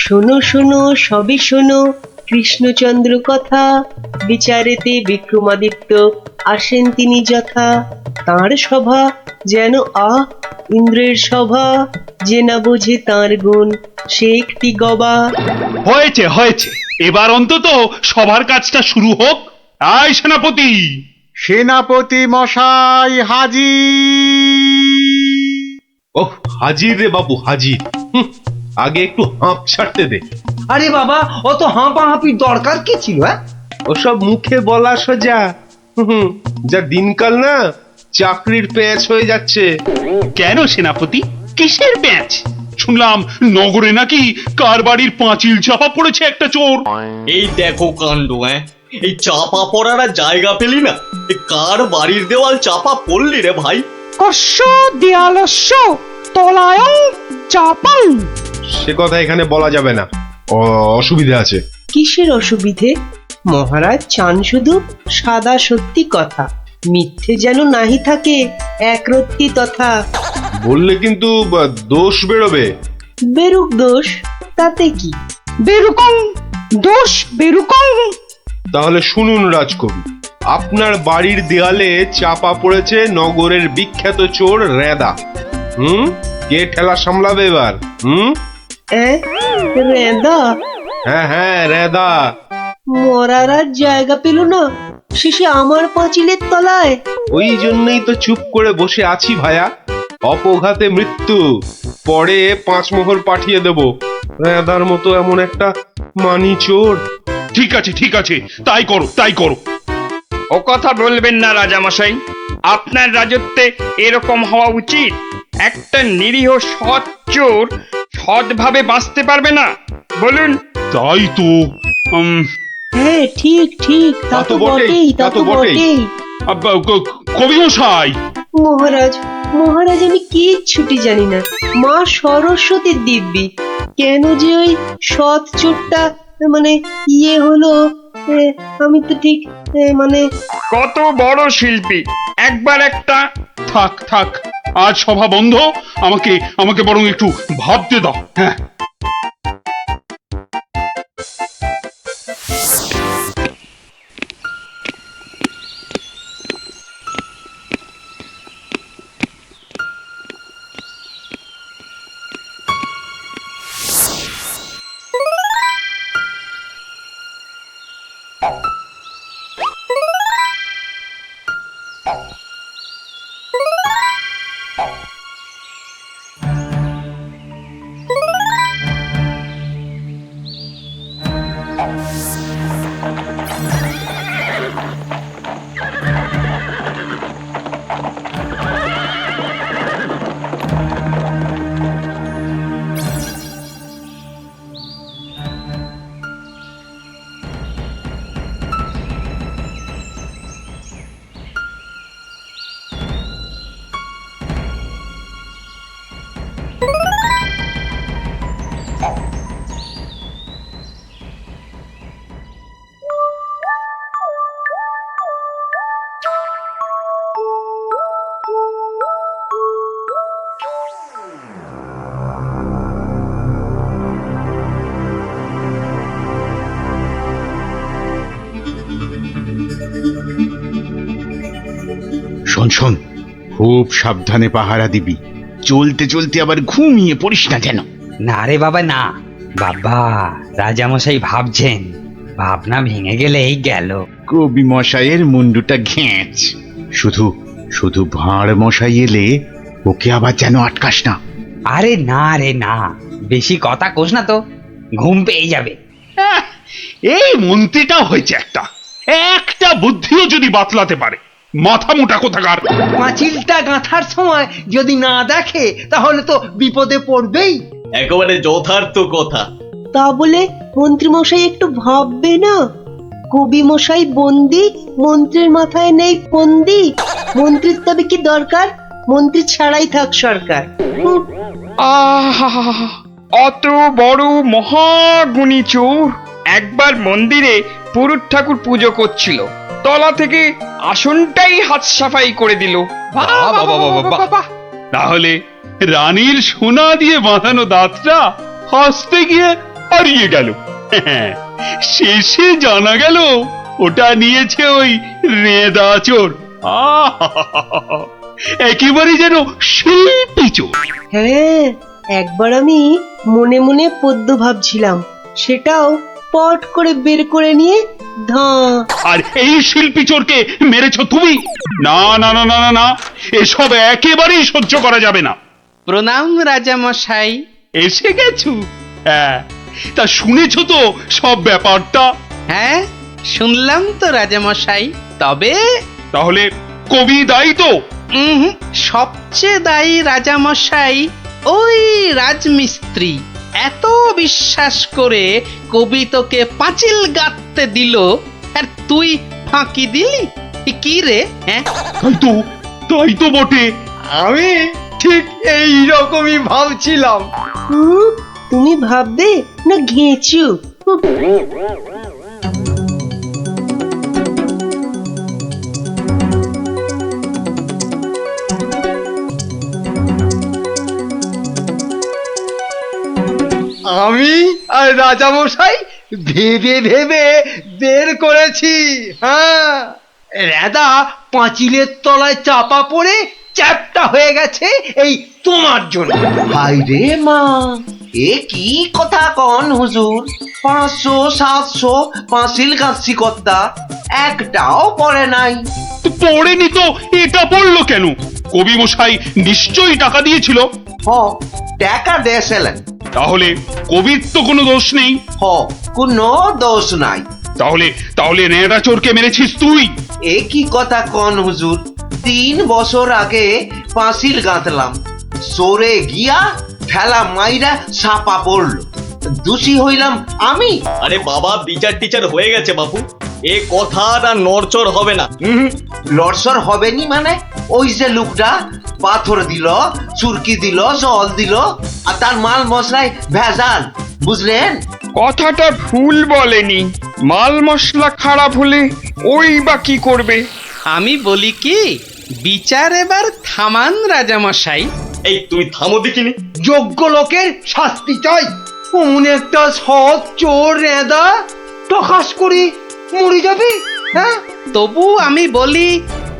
শোনো শোনো সবই শোনো কৃষ্ণচন্দ্র কথা, বিচারেতে বিক্রমাদিত্য আসেন তিনি যথা। তাঁর সভা যেন ইন্দ্রের সভা, যে না বোঝে তাঁর গুণ সে একটি গবা। হয়েছে হয়েছে, এবার অন্তত সবার কাজটা শুরু হোক। আয় সেনাপতি। সেনাপতি মশাই হাজির। ওহ, হাজির রে বাবু হাজির। আগে একটু হাঁপ ছাড়তে দে। আরে বাবা, অত হাঁপাহাঁপির দরকার কি ছিল? ওসব মুখে বলা সোজা, যা দিনকাল না চাকরির প্যাঁচ হয়ে যাচ্ছে। কেন সেনাপতি, কিসের প্যাঁচ? শুনলাম নগরে নাকি কার বাড়ির পাঁচিল চাপা পড়েছে একটা চোর। এই দেখো কাণ্ড। এই চাপা পড়ার আর জায়গা পেলি না, কার বাড়ির দেওয়াল চাপা পড়লি রে ভাই? কস্য দেয়ালস্য তলায়ং চাপাং। সে কথা এখানে বলা যাবে না, অসুবিধা আছে। কিসের অসুবিধে? মহারাজ চান শুধু সাদা সত্যি কথা, মিথ্যে যেন নাহি থাকে একরত্তি তথা। বললে কিন্তু দোষ বেরোবে। বেরুক দোষ, তাতে কি? বেরুকং দোষ বেরুকং। তাহলে শুনুন রাজকবি, আপনার বাড়ির দেয়ালে চাপা পড়েছে নগরের বিখ্যাত চোর রেদা। কে ঠেলা সামলাবে এবার? রেদা? হ্যাঁ রেদা। মরার আর জায়গা পেল না, শেষে আমার পাঁচিলের তলায়। ওই জন্যই তো চুপ করে বসে আছি ভায়া। অপঘাতে মৃত্যু, পরে 5 মোহর পাঠিয়ে দেব। রেদার মতো এমন একটা মানি চোর। ঠিক আছে ঠিক আছে, তাই করো তাই করো। ও কথা বলবেন না রাজামশাই, আপনার রাজত্বে এরকম হওয়া উচিত। একটা নিরীহ সৎ চোর সৎভাবে বাঁচতে পারবে না, বলুন? তাই তো। হ্যাঁ ঠিক ঠিক, তা তো বটেই, তা তো বটেই। কবি মশাই। মহারাজ মহারাজ আমি কিচ্ছুটি জানি না, মা সরস্বতীর দিব্যি। কেন যে ওই সৎ চোরটা মানে হলো, আমি তো ঠিক মানে। কত বড় শিল্পী, একবার একটা। থাক থাক, আজ সভা বন্ধ। আমাকে আমাকে বরং একটু ভাবতে দাও। হ্যাঁ, শোন শোন, খুব সাবধানে পাহারা দিবি। চলতে চলতে আবার ঘুমিয়ে পড়িস না যেন। না রে বাবা না, বাবা রাজামশাই ভাবছেন, ভাবনা ভেঙে গেলেই গেল। কবি মশাইয়ের মুন্ডুটা ঘেঁচ। শুধু শুধু ভাঁড় মশাই এলে ওকে আবার যেন আটকাস না। আরে না রে না, বেশি কথা কোস না তো, ঘুম পেয়ে যাবে। আহ, এই মন্ত্রীটা হয়েছে একটা একটা বুদ্ধিও যদি বাতলাতে পারে, মাথা মোটা কোথাকার। পাঁচিলটা গাঁথার সময় যদি না দেখে তাহলে তো বিপদে পড়বেই। একেবারে যথার্থ কথা। তা বলে মন্ত্রী মশাই একটু ভাববে না? কবি মশাই বন্দি, মন্ত্রীর মাথায় নেই ফন্দি। মন্ত্রীর তবে কি দরকার? মন্ত্রী ছাড়াই থাক সরকার। হুঁ, আহা, অত বড় মহাগুণী চোর একবার মন্দিরে পুরুত ঠাকুর পুজো করছিল, তলা থেকে আসনটাই হাত সাফাই করে দিল। বাহ, বাহ, বাহ, বাহ, বাহ। তাহলে রানীর সোনা দিয়ে বাঁধানো দাঁতটা হাসতে গিয়ে হারিয়ে গেল। শেষে জানা গেল ওটা নিয়েছে ওই রেদা চোর। আহা! একেবারে যেন শিল্পী চোর। হ্যাঁ, একবার আমি মনে মনে পদ্য ভাবছিলাম, সেটাও পট করে বের করে নিয়ে ধাঁ। আর এই শিল্পী চোরকে মেরেছ তুমি? না না না না না না, এসব একেবারেই সহ্য করা যাবে না। প্রণাম রাজা মশাই। এসে গেছো? হ্যাঁ, তা শুনেছো তো সব ব্যাপারটা? হ্যাঁ, শুনলাম তো রাজা মশাই। তবে তাহলে কবি দায়ী তো? সবচেয়ে দায়ী রাজা মশাই ওই রাজমিস্ত্রি। এত বিশ্বাস করে কবি তোকে পাঁচিল গাঁথতে দিল, আর তুই ফাঁকি দিলি। কি রে? হ্যাঁ, তাই তো বটে। আমি ঠিক এই রকমই ভাবছিলাম। তুমি ভাববে না ঘেঁচু? আমি আর রাজামশাই ভেবে ভেবে বের করেছি। হ্যাঁ, রেদা পাঁচিলের তলায় চাপা পড়ে চ্যাপটা হয়ে গেছে এই তোমার জন্য। হাই রে মা, এ কি কথা কন হুজুর? 500 700 পাঁচিল গাছি কর্তা, একটাও পড়ে নাই। তো পড়েনি তো এটা পড়লো কেন? কবি মশাই নিশ্চয়ই টাকা দিয়েছিল। হ, টাকা দিয়েছিলেন। তাহলে কবির তো কোনো দোষ নেই। হ, কোনো দোষ নাই। তাহলে তাহলে নেড়া চোরকে মেরেছিস তুই? এ কি কথা কন হুজুর? 3 বছর আগে পাঁচিল গাঁথলাম, সরে গিয়া ঠেলা মাইরা সাপা পড়লো, দোষী হইলাম আমি। আরে বাবা, বিচার টিচার হয়ে গেছে বাপু, এ কথা আর নড়চড় হবে না। লড়সর হবে নি মানে? ওই যে লোকটা পাথর দিল, চুরকি দিল, জল দিল, আর তার মাল মশলায় ভেজাল, বুঝলেন? কথাটা ভুল বলেনি। মাল মশলা খারাপ হলে ওই বা কি করবে? আমি বলি কি, বিচার এবার থামান রাজা মশাই। এই তুমি থামো দেখিনি। যোগ্য লোকের শাস্তি চাই। অমন একটা সৎ চোর রেদা টকাস করে মরে যাবে। হ্যাঁ, তবু আমি বলি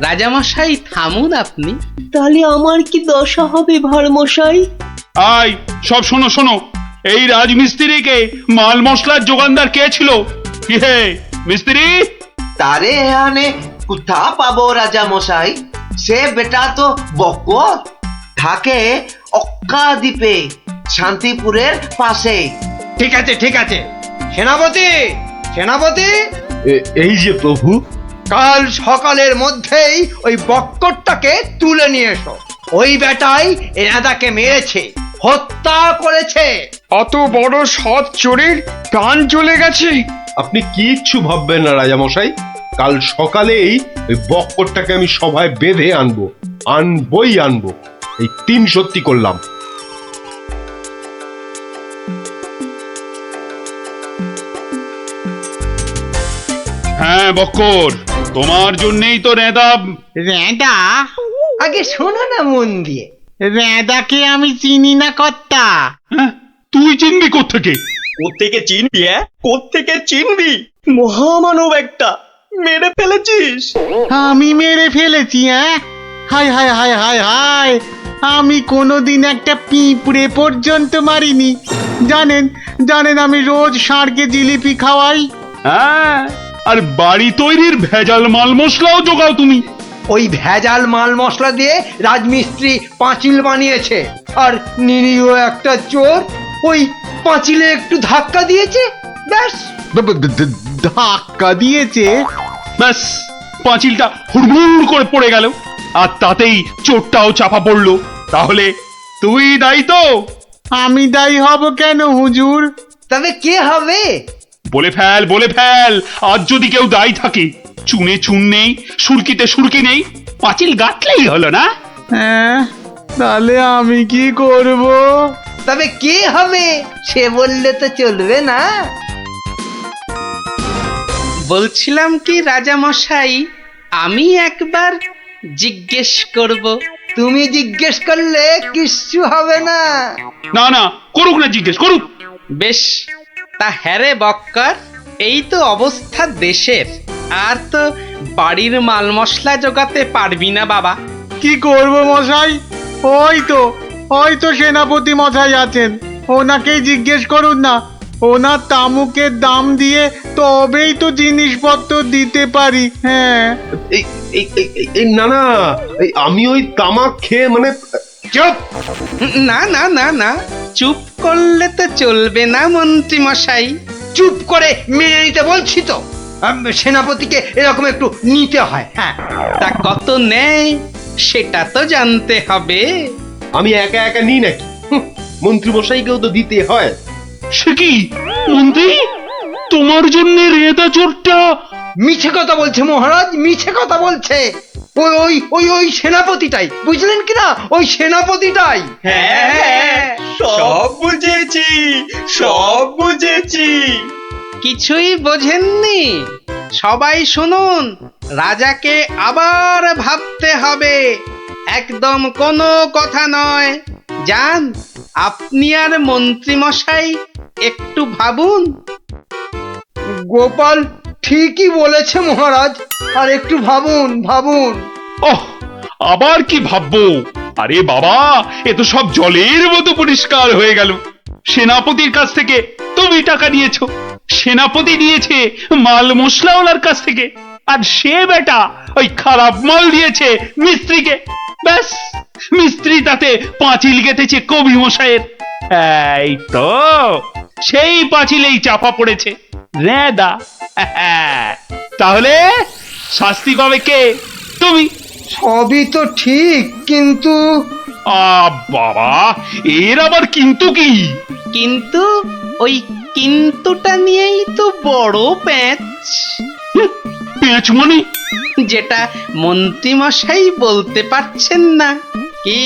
রাজামশাই থামুন আপনি। তাহলে আমার কি দশা হবে ভাঁড় মশাই? আয় সব শোনো শোনো, এই রাজমিস্ত্রিকে মাল মশলার যোগানদার কে ছিল? কি হে মিস্ত্রি? তারে এখানে কোথা পাবো রাজা মশাই? সে বেটা তো বকর, থাকে অক্কা দ্বীপে, শান্তিপুরের পাশে। ঠিক আছে ঠিক আছে। সেনাপতি, সেনাপতি, এই যে প্রভু। কাল সকালের মধ্যেই ওই বক্করটাকে তুলে নিয়ে এসো। ওই বেটাই রেদাকে মেরেছে, হত্যা করেছে। অত বড় সৎ চোরের প্রাণ চলে গেছে। আপনি কিচ্ছু ভাববেন না রাজামশাই, কাল সকালেই ওই বক্করটাকে আমি সভায় বেঁধে আনবই আনবো। এই 3 সত্যি করলাম। হ্যাঁ বক্কর, তোমার জন্যই তো নেদা। রেঁদা? আগে শোনো না মন দিয়ে। রেঁদাকে আমি চিনি না কর্তা। হ্যাঁ, তুই চিনবি কোত্থেকে? কোত্থেকে চিনবি? কোত্থেকে চিনবি? মহামানব একটা, মেরে ফেলেছিস। আমি মেরে ফেলেছি? হায় হায় হায় হায় হায়, আমি কোনোদিন একটা পিঁপড়ে পর্যন্ত মারিনি। জানেন জানেন আমি রোজ ষাঁড়কে জিলিপি খাওয়াই। হ্যাঁ, আর বাড়ি তৈরির ভেজাল মাল মশলাও জোগাও তুমি। ওই ভেজাল মাল মশলা দিয়ে রাজমিস্ত্রি পাঁচিল বানিয়েছে, আর নিরীহ একটা চোর ওই পাঁচিলে একটু ধাক্কা দিয়েছে, ব্যাস। ধাক্কা দিয়েছে? ব্যাস, পাঁচিলটা হুড়মুড় করে পড়ে গেল, আর তাতেই চোরটাও চাপা পড়লো। তাহলে তুই দায়ী তো? আমি দায়ী হব কেন হুজুর? তবে কে হবে? বলে ফেল, বলে ফেল। আজ যদি কেউ দায়ী থাকে, চুনে চুন নেই, সুরকিতে সুরকি নেই, পাঁচিল গাঁথলেই হলো না? হ্যাঁ, তাহলে আমি কি করব? তবে কে হবে সে বললে তো চলবে না। বলছিলাম কি রাজা মশাই, আমি একবার জিজ্ঞেস করব। তুমি জিজ্ঞেস করলে কিচ্ছু হবে না। না না, করুক না, জিজ্ঞেস করুক। বেশ, তা হ্যারে বক্কর, এই তো অবস্থা দেশের, আর তো বাড়ির মাল মশলা জোগাতে পারবি না বাবা। কি করব মশাই? ওই তো সেনাপতি মশাই আছেন, ওনাকেই জিজ্ঞেস করুন না। ওনার তামুকের দাম দিয়ে তবেই তো জিনিসপত্র দিতে পারি। হ্যাঁ, না না, আমি ওই তামাক খেয়ে মানে চুপ! না না না না, চুপ করলে তো চলবে না মন্ত্রী মশাই। চুপ করে মেনে নিতে বলছি তো। সেনাপতিকে এরকম একটু নিতে হয়। হ্যাঁ, তা কত নেয় সেটা তো জানতে হবে। আমি একা একা নিই নাকি? মন্ত্রী মশাইকেও তো দিতে হয়। সে কি মন্ত্রী, তোমার জন্য রেদা চোরটা? মিছে কথা বলছে মহারাজ, মিছে কথা বলছে। ওই ওই ওই ওই সেনাপতিটাই, বুঝলেন কিনা? ওই সেনাপতিটাই। হ্যাঁ, সব বুঝেছি, সব বুঝেছি। কিছুই বোঝেননি? সবাই শুনুন, রাজাকে আবার ভাবতে হবে, একদম কোনো কথা নয়। যান, আপনি আর মন্ত্রী মশাই একটু ভাবুন। গোপাল ঠিকই বলেছে মহারাজ, আর একটু ভাবুন ভাবুন। ওহ, আবার কি ভাববো? আরে বাবা, এ তো সব জলের মতো পরিষ্কার হয়ে গেল। সেনাপতির কাছ থেকে তুমি টাকা নিয়েছো, সেনাপতি নিয়েছে মাল মশলাওয়ালার কাছ থেকে, আর সে বেটা ওই খারাপ মাল দিয়েছে মিস্ত্রিকে। ব্যাস, মিস্ত্রি তাতে পাঁচিল গেঁথেছে কবি মশাইয়ের। এই তো সেই পাঁচিলেই চাপা পড়েছে রেদা। তাহলে শাস্তি পাবে কে? তুমি। সবই তো ঠিক, কিন্তু বাবা, এর আবার কিন্তু কি? কিন্তু ওই কিন্তুটা নিয়েই তো বড় প্যাঁচ। পেঁচ মানে? যেটা মন্ত্রী মশাই বলতে পারছেন না। কি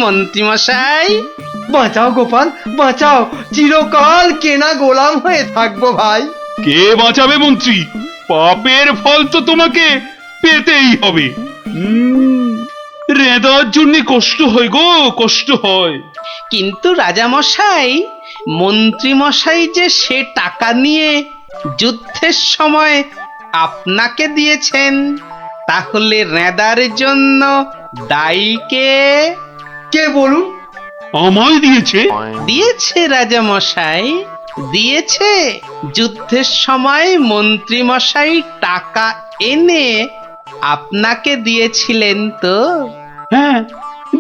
মন্ত্রী মশাই? বাঁচাও গোপাল, বাঁচাও। চিরকাল কেনা গোলাম হয়ে থাকবো ভাই। কে বাঁচাবে মন্ত্রী? পাপের ফল তো তোমাকে পেতেই হবে। রেদার জন্য কষ্ট হয় গো, কষ্ট হয়। কিন্তু রাজা মশাই, মন্ত্রী মশাই যে সে টাকা নিয়ে যুদ্ধের সময় আপনাকে দিয়েছেন, তাহলে রেদার জন্য দায়ী কে? কে বলুন? আমায় দিয়েছে? দিয়েছে রাজা মশাই, দিয়েছে। যুদ্ধের সময় মন্ত্রী মশাই টাকা এনে আপনাকে দিয়েছিলেন তো? হ্যাঁ,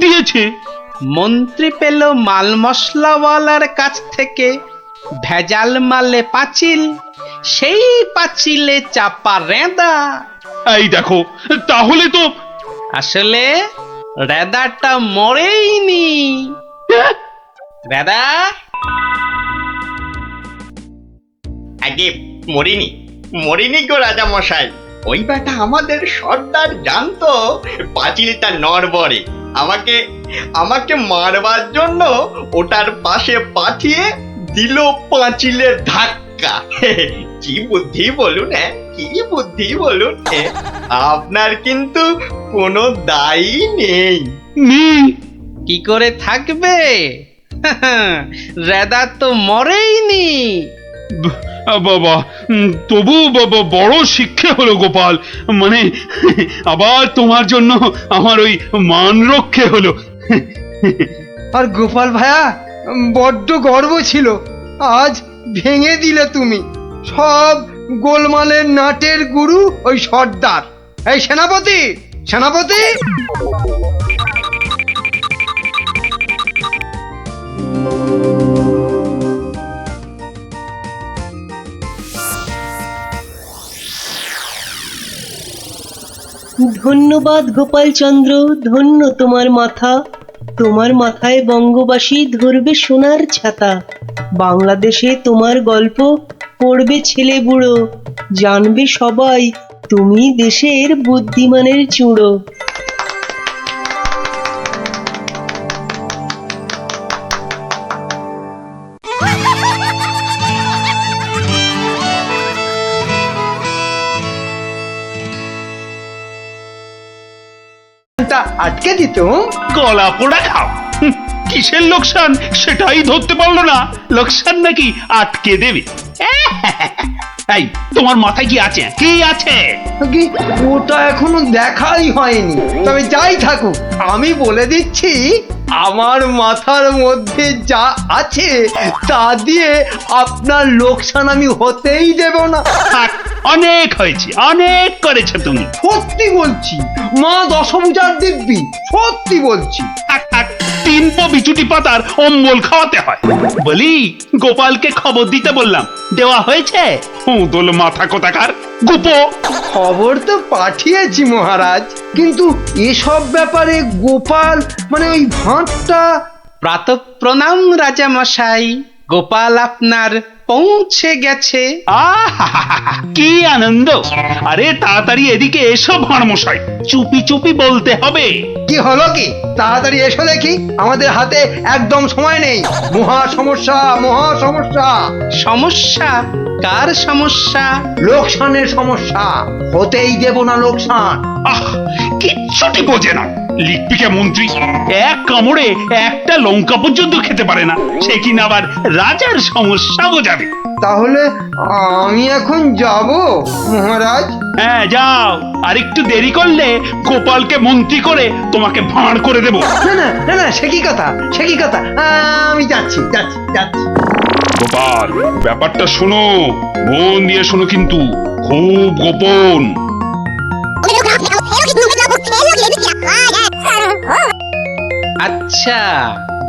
দিয়েছে। মন্ত্রী পেল মাল মশলাওয়ালার কাছ থেকে ভেজাল মালে পাঁচিল, সেই পাঁচিলে চাপা রেদা। এই দেখো, তাহলে তো আসলে রেদাটা মরেইনি। রেদা আগে মরিনি, মরিনি গো রাজা মশাই। ওই বেটা আমাদের সর্দার জানতো পাঁচিলটা নড়বড়ে, আমাকে আমাকে মারবার জন্য ওটার পাশে পাঠিয়ে দিল পাঁচিলের ধাক্কা। কি বুদ্ধি বলুন, হ্যাঁ, কি বুদ্ধি বলুন। আপনার কিন্তু কোনো দায়ী নেই। কি করে থাকবে? রেদা তো মরেইনি। বাবা, তবু বড় শিক্ষা হলো গোপাল। মানে আবার তোমার জন্য আমার ওই মান রক্ষে হলো। আর গোপাল ভায়া বড্ড গর্ব ছিল, আজ ভেঙে দিলে তুমি। সব গোলমালের নাটের গুরু ওই সর্দার। এই সেনাপতি, সেনাপতি! ধন্যবাদ গোপালচন্দ্র, ধন্য তোমার মাথা। তোমার মাথায় বঙ্গবাসী ধরবে সোনার ছাতা। বাংলাদেশে তোমার গল্প পড়বে ছেলে বুড়ো, জানবে সবাই তুমি দেশের বুদ্ধিমানের চূড়ো। আটকে দিত। গলা পোড়া খাও। কিসের লোকসান সেটাই ধরতে পারলো না, লোকসান নাকি আটকে দেবে। এই তোমার মাথায় কি আছে, কি আছে? কি ওটা এখনো দেখাই হয়নি, তবে যাই থাকুক আমি বলে দিচ্ছি, আমার মাথার মধ্যে যা আছে তা দিয়ে আপনার লোকসান আমি হতেই দেব না। থাক, অনেক হয়েছে, অনেক করেছো তুমি। সত্যি বলছি, মা দশভুজার দিব্যি, সত্যি বলছি। থাক থাক, 3 বিচুটি পাতার অম্বল খাওয়াতে হয়। বলি গোপালকে খবর দিতে বললাম, দেওয়া হয়েছে? দোল মাথা কোথাকার গোপো। খবর তো পাঠিয়েছি মহারাজ, কিন্তু এসব ব্যাপারে গোপাল মানে ওই ভাঁটটা। প্রাতঃপ্রণাম রাজা মশাই, গোপাল আপনার পৌঁছে গেছে। আহা, কি আনন্দ! আরে তাড়াতাড়ি এদিকে এসো ভাঁড়মশাই, চুপি চুপি বলতে হবে। কি হলো কি? তাড়াতাড়ি এসো দেখি, আমাদের হাতে একদম সময় নেই। মহা সমস্যা, মহা সমস্যা। সমস্যা? কার সমস্যা? লোকসানের সমস্যা, হতেই দেব না লোকসান। আহ, কিচ্ছুটি বোঝে না। লিপিকা মন্ত্রী এক কামড়ে একটা লঙ্কা পর্যন্ত খেতে পারে না, সে কিনা আবার রাজার সমস্যা বোঝাবে। তাহলে আমি এখন যাব মহারাজ? হ্যাঁ যাও, আর একটু দেরি করলে গোপালকে মন্ত্রী করে তোমাকে ভাঁড় করে দেব। না না না না, সে কি কথা, সে কি কথা, আমি যাচ্ছি যাচ্ছি যাচ্ছি। গোপাল, ব্যাপারটা শোনো, মন দিয়ে শোনো, কিন্তু খুব গোপন। আচ্ছা,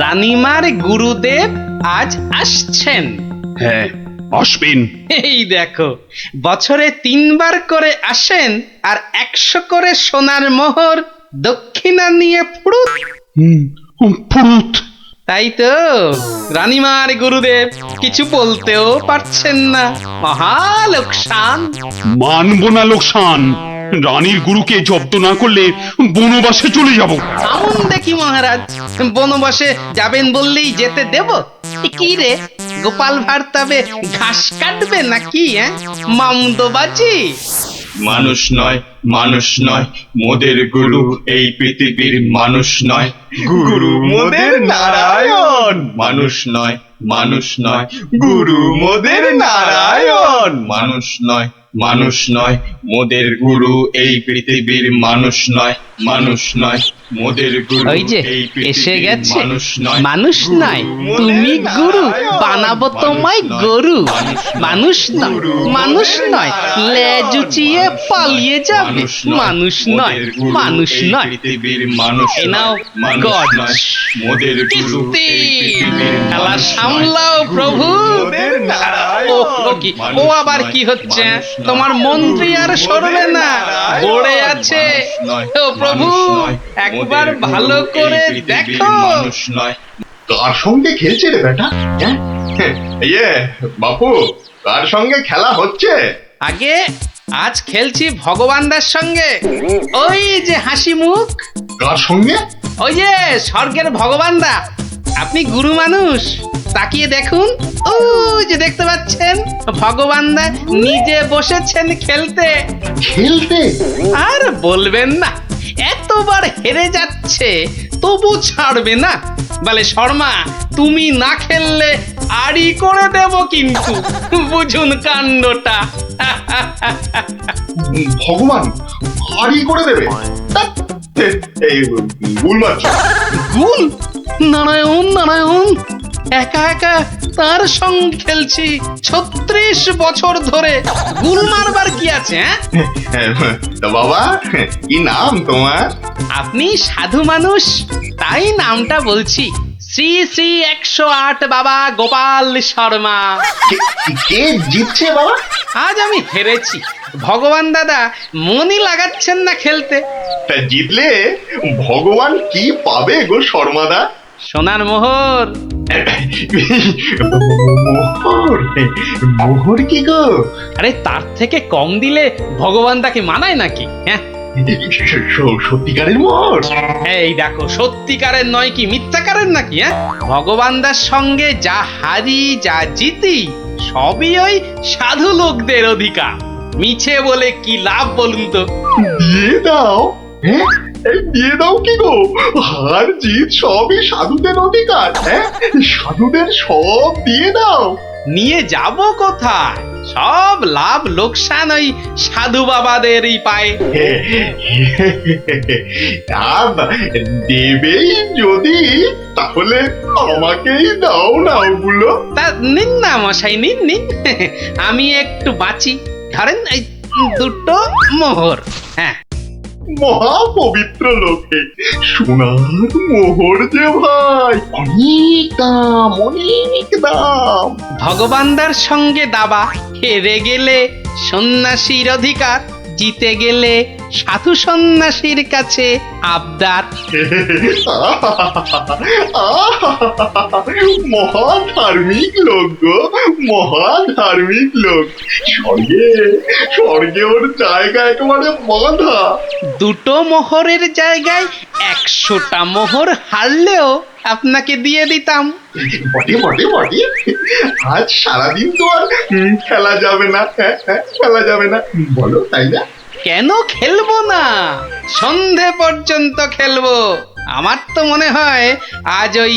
রানীমার গুরুদেব আজ আসছেন? হ্যাঁ, আসবেন। এই দেখো, বছরে 3 বার করে আসেন, আর 100 করে সোনার মোহর দক্ষিণা নিয়ে ফুরুত। ফুরুত? তাই তো, রানীমার গুরুদেব কিছু বলতেও পারছেন না। মহা লোকসান। মানব না লোকসান। রানীর গুরুকে জব্দ না করলে বনবাসে চলে যাব। আমন দেখি মহারাজ, বনবাসে যাবেন বললেই যেতে দেব? কি রে, গোপাল ভাঁড় তবে ঘাস কাটবে নাকি? মামদোবাজি। মানুষ নয়, মানুষ নয়, মোদের গুরু এই পৃথিবীর মানুষ নয়। গুরু মোদের নারায়ণ। মানুষ নয়, মানুষ নয়, গুরু মোদের নারায়ণ। মানুষ নয়, মানুষ নয়, মোদের গুরু এই পৃথিবীর মানুষ নয়। মানুষ নয়, মোদের গুরু ওই যে এই এসে পৃথিবীর গেছে। মানুষ নয়। মানুষ নয়, তুমি গুরু, বানাবো তোমায় গরু। মানুষ নয়, মানুষ নয়, লেজ উঁচিয়ে পালিয়ে যাবে। মানুষ নয়, মানুষ নয়। পৃথিবীর মানুষ এ নাও মানুষ গজ। নয়, মোদের গুরু কিস্তি। এই পৃথিবীর খেলা মানুষ সামলাও নয়। প্রভু। মোদের নারায়ণ। ও কি, ও মানুষ আবার নয়, কি হচ্ছে? মানুষ নয়। তোমার মন্ত্রী আর সরবে না, নারায়ণ। পড়ে আছে। মানুষ নয়, ও প্রভু, মানুষ নয়, একবার মোদের গুরু ভালো এই করে পৃথিবীর দেখো। মানুষ নয়। কার সঙ্গে খেলছে রে বেটা? ইয়ে বাপু, কার সঙ্গে খেলা হচ্ছে? আগে আজ খেলছি ভগবানদার সঙ্গে। ওই যে হাসি মুখ, কার সঙ্গে? ওই যে স্বর্গের ভগবানদা। আপনি গুরু মানুষ, তাকিয়ে দেখুন, ও যে দেখতে পাচ্ছেন, ভগবানদা নিজে বসেছেন খেলতে। খেলতে? আর বলবেন না, এতবার হেরে যাচ্ছে তবু ছাড়বে না। বলে শর্মা, তুমি না খেললে আড়ি করে দেব কিন্তু, বুঝুন কাণ্ডটা। ভগবান আড়ি করে দেবে? ধ্যাৎ, এই ভুল মারছ। গুল, নারায়ণ নারায়ণ, একা একা তার সঙ্গে খেলছি 36 বছর ধরে। গুল মারবার কি আছে? তা বাবা, কি নাম তোমার? আপনি সাধু মানুষ, তাই নামটা বলছি। শ্রী শ্রী 108 বাবা গোপাল শর্মা। কে জিতছে বাবা? আজ আমি হেরেছি। ভগবান দাদা মনই লাগাচ্ছেন না খেলতে। তা জিতলে ভগবান কি পাবে গো শর্মাদা? সোনার মোহর। মোহর? মোহর কি গো? আরে তার থেকে কম দিলে ভগবান তাকে মানায় নাকি? হ্যাঁ, সত্যিকারের মোহর? এই দেখো, সত্যিকারের নয় কি মিথ্যাকারের নাকি? হ্যাঁ, ভগবানদার সঙ্গে যা হারি যা জিতি সবই ওই সাধু লোকদের অধিকার। মিছে বলে কি লাভ বলুন তো? দিয়ে দাও? হ্যাঁ, এই দিয়ে দাও কি গো? হার জিত সবই সাধুদের অধিকার। হ্যাঁ, সাধুদের সব দিয়ে দাও। নিয়ে যাব কোথায়? সব লাভ লোকসান ওই সাধু বাবাদেরই পায়। দেবেই যদি, তাহলে আমাকেই দাও না ওগুলো। তা নিন না মশাই, নিন নিন, আমি একটু বাঁচি। ধরেন এই 2টো মোহর। হ্যাঁ, মহা পবিত্র লোকে সোনার মোহর যে ভাই, অনেক দাম, অনেক দাম। ভগবানদার সঙ্গে দাবা, হেরে গেলে সন্ন্যাসীর অধিকার, জিতে গেলে সাধু সন্ন্যাসীর কাছে আবদার। মহা ধার্মিক লোক গো, মহা ধার্মিক লোক। স্বর্গে, স্বর্গে ওর জায়গা একেবারে বাঁধা। 2টো মোহরের জায়গায় 100টা মোহর হারলেও আপনাকে দিয়ে দিতাম। বটে বটে বটে, আজ সারাদিন তো আর খেলা যাবে না। খেলা যাবে না, বলো তাই না? কেন খেলবো না? সন্ধে পর্যন্ত খেলবো। আমার তো মনে হয় আজ ওই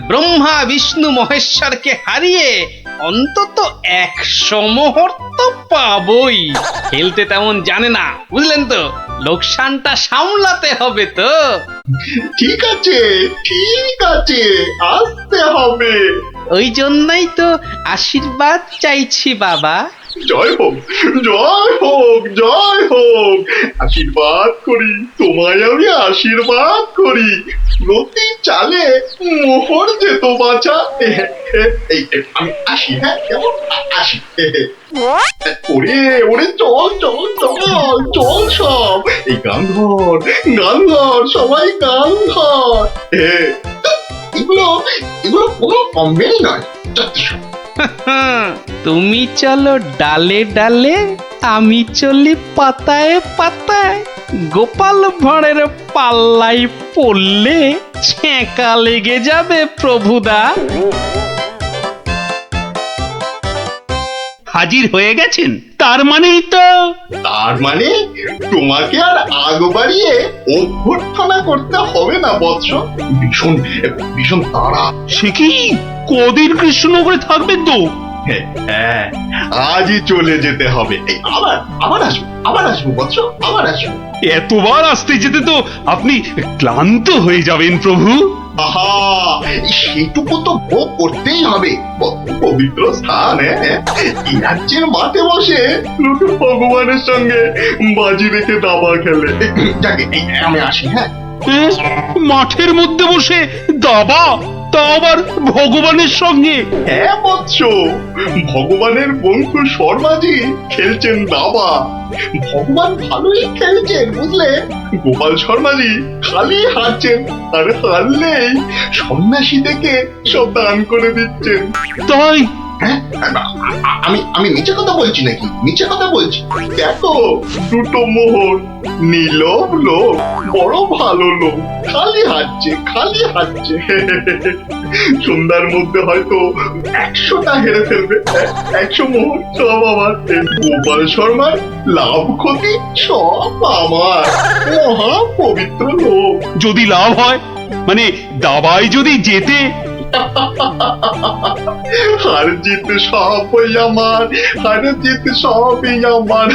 ব্রহ্মা বিষ্ণু মহেশ্বরকে হারিয়ে অন্তত 100 মোহর তো পাবই। খেলতে তেমন জানে না, বুঝলেন তো? লোকসানটা সামলাতে হবে তো। ঠিক আছে, ঠিক আছে, আসতে হবে। ওই জন্যই তো আশীর্বাদ চাইছি বাবা। জয় হোক, জয় হোক, জয় হোক। আশীর্বাদ করি, তোমায় আমি আশীর্বাদ করি। প্রতি চালে মোহর যেত বাছা। এই আমি আসি, হ্যাঁ, কেমন আসি। ওরে ওরে, চল চল চল চল, সব এই গান ধর, গান ধর, সবাই গান ধর। এগুলো এগুলো কোনো কমবেই নয়। তুমি চলো ডালে ডালে, আমি চলি পাতায় পাতায়। গোপাল ভাঁড়ের পাল্লাই পড়লে ছেঁকা লেগে যাবে প্রভুদা। হাজির হয়ে গেছেন, তার মানেই তো। তার মানে তোমাকে আর আগ বাড়িয়ে অভ্যর্থনা করতে হবে না বৎস। ভীষণ ভীষণ তাড়া। সে কি, কদিন কৃষ্ণনগরে থাকবেন তো? হ্যাঁ, আজই চলে যেতে হবে। এই আবার আবার আসবো, আবার আসবো বৎস, আবার আসবো। এতবার আসতে যেতে তো আপনি ক্লান্ত হয়ে যাবেন প্রভু। আহা, সেটুকু তো ভোগ করতেই হবে। পবিত্র স্থান, এই রাজ্যের মাঠে বসে লোকে ভগবানের সঙ্গে বাজি রেখে দাবা খেলে। যাকে আমি আসি। হ্যাঁ, মাঠের মধ্যে বসে দাবা, তা আবার ভগবানের সঙ্গে? হ্যাঁ বৎস, ভগবানের বন্ধু শর্মাজি খেলছেন দাবা। ভগবান ভালোই খেলছেন, বুঝলে। গোপাল শর্মাজি খালি হারছেন, আর হারলেই সন্ন্যাসী থেকে সব দান করে দিচ্ছেন। তাই? হ্যাঁ, আমি আমি মিছে কথা বলছি নাকি? মিছে কথা বলছি? দেখো, 2টো মোহর। নীলব লোক, বড় ভালো লোক, খালি হাঁটছে, খালি হাঁটছে। সন্ধ্যার মধ্যে হয়তো 100টা হেরে ফেলবে। 100 মোহর সব আমার। গোপাল শর্মার লাভ ক্ষতি সব আমার। মহা পবিত্র লোক। যদি লাভ হয়, মানে দাবায় যদি জেতে? হার জিত সবই আমার, হার জিত সবই আমার।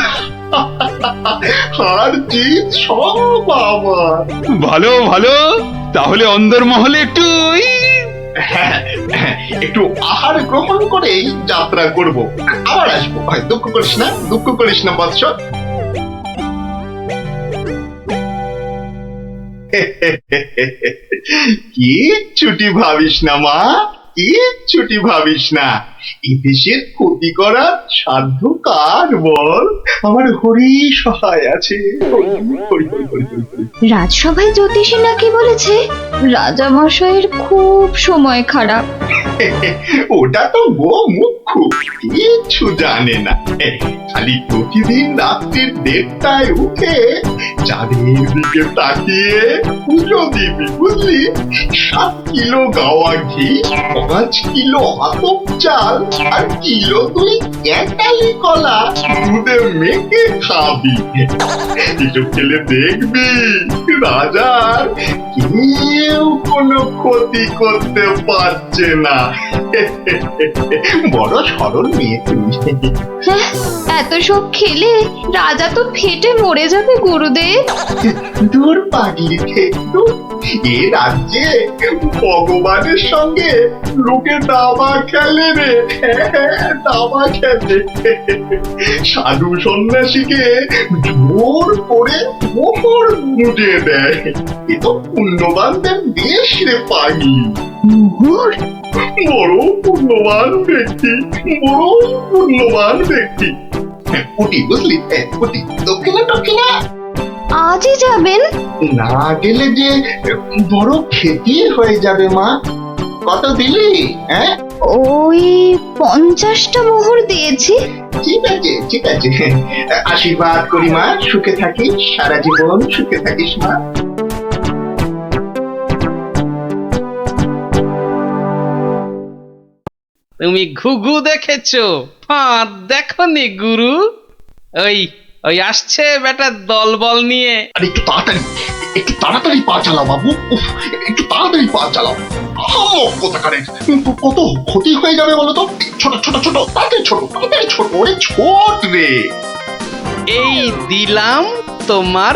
হার জিত সব আমার। ভালো ভালো, তাহলে অন্দরমহলে একটু হ্যাঁ, হ্যাঁ, একটু আহার গ্রহণ করেই যাত্রা করব, আবার আসবো। দুঃখ করিস না, দুঃখ করিস না বৎস। কি ছুটি ভাবিস না মা, কি ছুটি ভাবিস না। এই দেশের ক্ষতি করার সাধ্য কার বল? আমার হরি সহায় আছে। হরি, হরি, হরি, হরি, হরি, হরি। রাজসভায় জ্যোতিষী নাকি বলেছে রাজা মশাইয়ের খুব সময় খারাপ। ওটা তো গোমুখ্য, কিচ্ছু জানে না। খালি প্রতিদিন রাত্রির 1:30টায় উঠে চাঁদের দিকে তাকিয়ে পুজো দিবি, বুঝলি? 7 কিলো গাওয়া ঘি, 5 কিলো আতপ চাল আর কিলো 2 ক্যাটালি কলা দুধে মেখে খাবি। এসব খেলে দেখবি রাজার কেউ কোনো ক্ষতি করতে পারছে না। বড় সরল মেয়ে তুমি। হ্যাঁ, এত সব খেলে রাজা তো ফেটে মরে যাবে গুরুদেব। দূর পাগলি খেতু, এ রাজ্যে ভগবানের সঙ্গে লোকে দাবা খেলে রে, দাবা খেলে। সাধু সন্ন্যাসীকে জোর করে মোহর মুজে দেয়। এ তো পুণ্যবানদের দেশ রে পাগলি। মোহর? বড় পুণ্যবান ব্যক্তি, বড় পুণ্যবান ব্যক্তি। উঠি, বুঝলি? উঠি, দক্ষিণা দক্ষিণা। আজই যাবেন? না গেলে যে বড় ক্ষতি হয়ে যাবে মা। কত দিলি? হ্যাঁ, ওই 50টা মোহর দিয়েছি। ঠিক আছে, ঠিক আছে। আশীর্বাদ করি মা, সুখে থাকিস, সারা জীবন সুখে থাকিস মা। তুমি ঘুঘু দেখেছো, ফাঁদ দেখনি গুরু? ওই ওই আসছে বেটা দলবল নিয়ে। আরে একটু তাড়াতাড়ি পা চালাও বাবু। উফ, একটু তাড়াতাড়ি পা চালাও। কোথাকারের কত ক্ষতি হয়ে যাবে বলো তো? ছোট ছোট ছোট, তাড়াতাড়ি ছোট, তাড়াতাড়ি ছোট, ওরে ছোট রে। এই দিলাম তোমার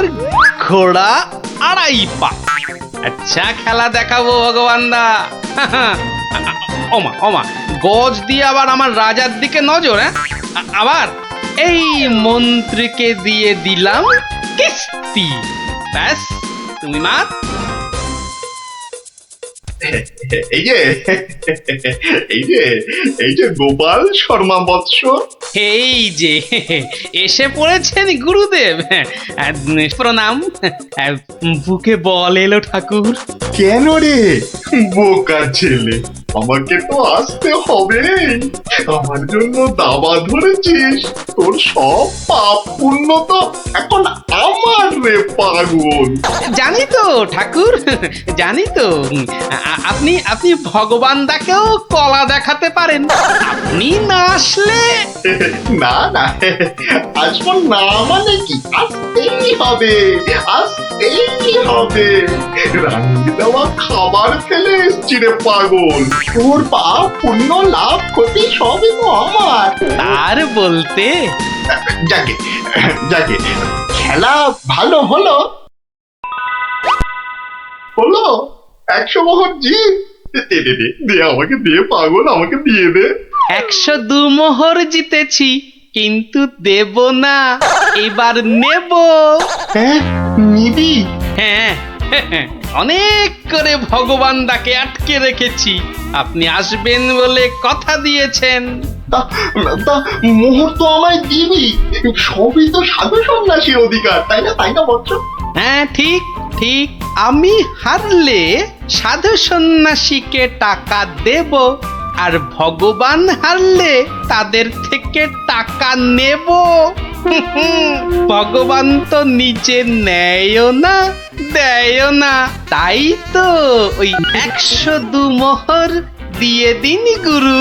ঘোড়া 2.5 পা। আচ্ছা খেলা দেখাবো ভগবান দা। ওমা ওমা, গজ দিয়ে আবার আমার রাজার দিকে নজর। হ্যাঁ, আবার এই মন্ত্রীকে দিয়ে দিলাম কিস্তি। ব্যাস, তুমি মাত। এই যে এই যে গোপাল শর্মা বৎস। এই যে এসে পড়েছেন গুরুদেব। প্রণাম। বুকে বল এলো ঠাকুর। কেন রে বোকা ছেলে, আমাকে তো আসতে হবে। আমার জন্য দাবা ধরেছিস, তোর সব পাপ পুণ্য তো এখন আমার রে পাগল। জানি তো ঠাকুর, জানি তো। আপনি আপনি ভগবান দাকেও কলা দেখাতে পারেন। আপনি না আসলে না না, আসবো না মানে কি? আসতেই হবে, আসতেই হবে। রান্নি দেওয়া খাবার ফেলে এসছি রে পাগল। তোর পাপ পুণ্য লাভ ক্ষতি সবই তো আমার। তার বলতে যাকে যাকে খেলা ভালো হলো হলো। 100 মোহর জিত। দে আমাকে, দে পাগল, আমাকে দিয়ে দে। 102 মোহর জিতেছি, কিন্তু দেব না, এবার নেব। হ্যাঁ, নিবি? হ্যাঁ, অনেক করে ভগবান দাকে আটকে রেখেছি। আপনি আসবেন বলে কথা দিয়েছেন। তা মোহর তো আমায় দিবি। সবই তো সাধু সন্ন্যাসীর অধিকার, তাই না? তাই না বৎস? হ্যাঁ, ঠিক ঠিক। আমি হারলে সাধু সন্ন্যাসীকে টাকা দেব, আর ভগবান হারলে তাদের থেকে টাকা নেব। ভগবান তো নিজে নেয়ও না, দেয়ও না। তাই তো ওই 102 মোহর দিয়ে দিন গুরু।